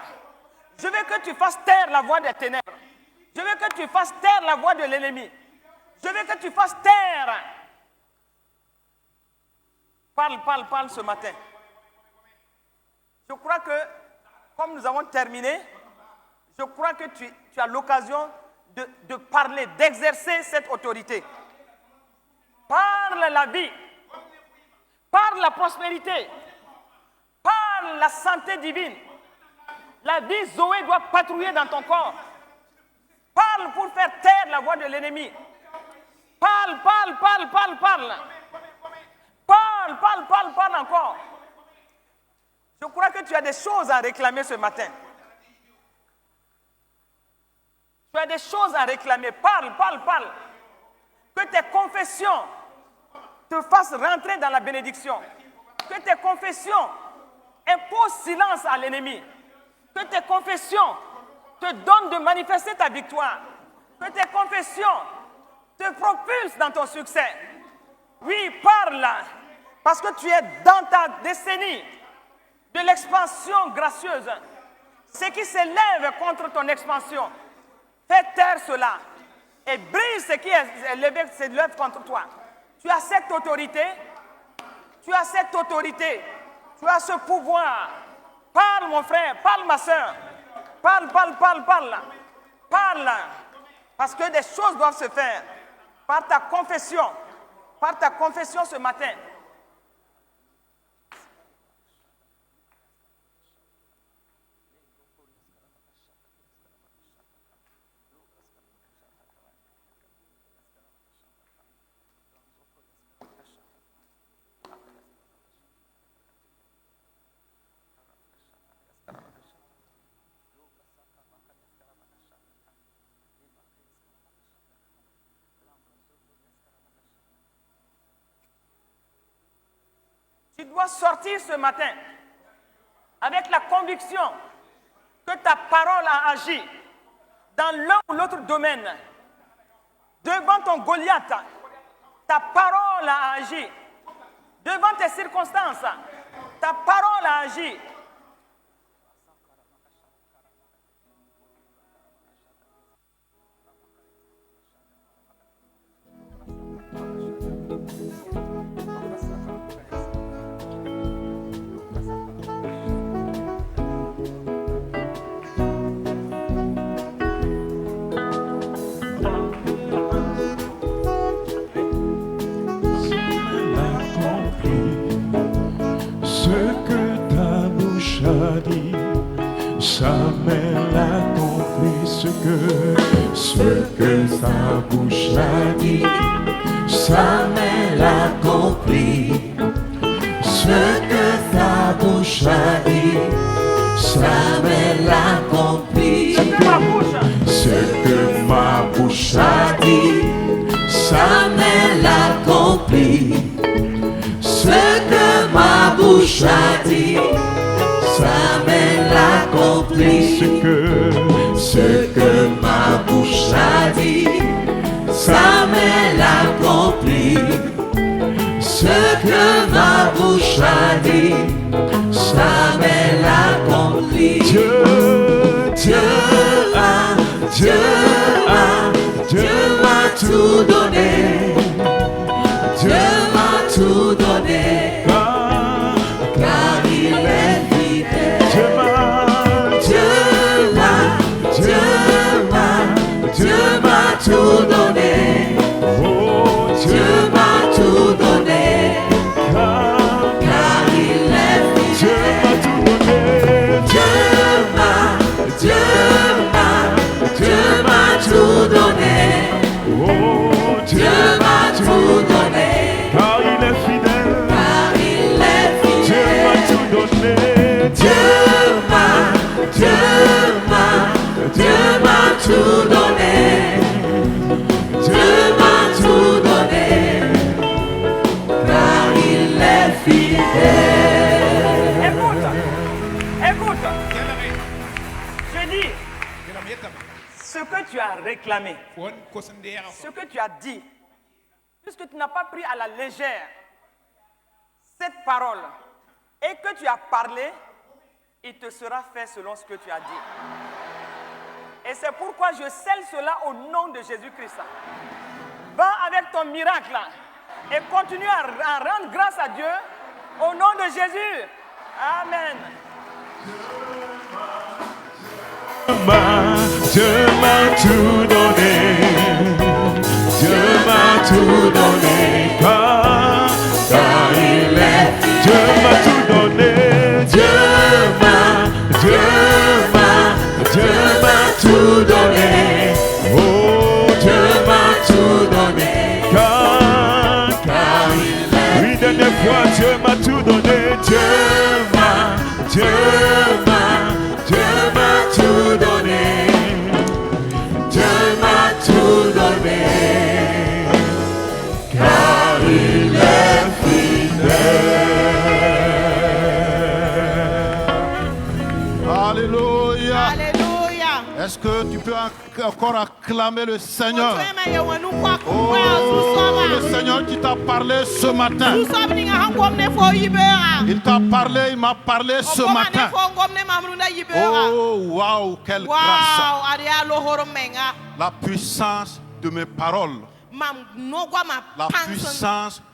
Je veux que tu fasses taire la voix des ténèbres. Je veux que tu fasses taire la voix de l'ennemi. Je veux que tu fasses taire. Parle ce matin. Je crois que, comme nous avons terminé, je crois que tu as l'occasion de parler, d'exercer cette autorité. Parle la vie. Parle la prospérité. Parle la santé divine. La vie Zoé doit patrouiller dans ton corps. Parle pour faire taire la voix de l'ennemi. Parle encore. Je crois que tu as des choses à réclamer ce matin. Tu as des choses à réclamer. Parle. Que tes confessions te fassent rentrer dans la bénédiction. Que tes confessions imposent silence à l'ennemi. Que tes confessions te donnent de manifester ta victoire. Que tes confessions te propulsent dans ton succès. Oui, parle, parce que tu es dans ta décennie de l'expansion gracieuse. Ce qui s'élève contre ton expansion, fais taire cela et brise ce qui est élevé, s'élève contre toi. Tu as cette autorité, tu as ce pouvoir. Parle mon frère, parle ma soeur, parle, parce que des choses doivent se faire par ta confession ce matin. Tu dois sortir ce matin avec la conviction que ta parole a agi dans l'un ou l'autre domaine. Devant ton Goliath, ta parole a agi. Devant tes circonstances, ta parole a agi. Samuel accomplit ce que sa bouche a dit. Samuel accomplit ce que sa bouche a dit. Samuel accomplit ce que ma bouche a dit. Samuel accomplit ce que ma bouche a dit. Samuel accomplit ce que ma bouche a dit. Samuel accomplit tout donné. Dieu m'a tout donné. Car il est fidèle. Dieu m'a tout donné. Dieu m'a tout donné. Car il est fidèle. Dieu m'a tout donné. Dieu m'a tout donné. Car il est fidèle. Car il est Dieu m'a fidèle. tout donné. Dieu m'a tout donné. Dieu m'a tout donné. Car il est fidèle. Écoute. Je dis, ce que tu as réclamé, ce que tu as dit, puisque tu n'as pas pris à la légère cette parole et que tu as parlé, il te sera fait selon ce que tu as dit. Et c'est pourquoi je scelle cela au nom de Jésus-Christ. Va avec ton miracle et continue à rendre grâce à Dieu au nom de Jésus. Amen. Dieu m'a tout donné. Dieu m'a tout donné. Car il est. Dieu m'a tout donné. Dieu m'a tout donné. Oh, Dieu m'a tout donné. Car il est. Oui, dernière fois, Dieu m'a tout donné. Dieu m'a tout donné. Dieu m'a tout donné. Car il est fidèle. Alléluia. Alléluia. Est-ce que tu peux encore acclamer le Seigneur? Oh, le Seigneur qui t'a parlé ce matin. Il t'a parlé, il m'a parlé ce matin. Oh, waouh, quelle grâce. La puissance de mes paroles. La puissance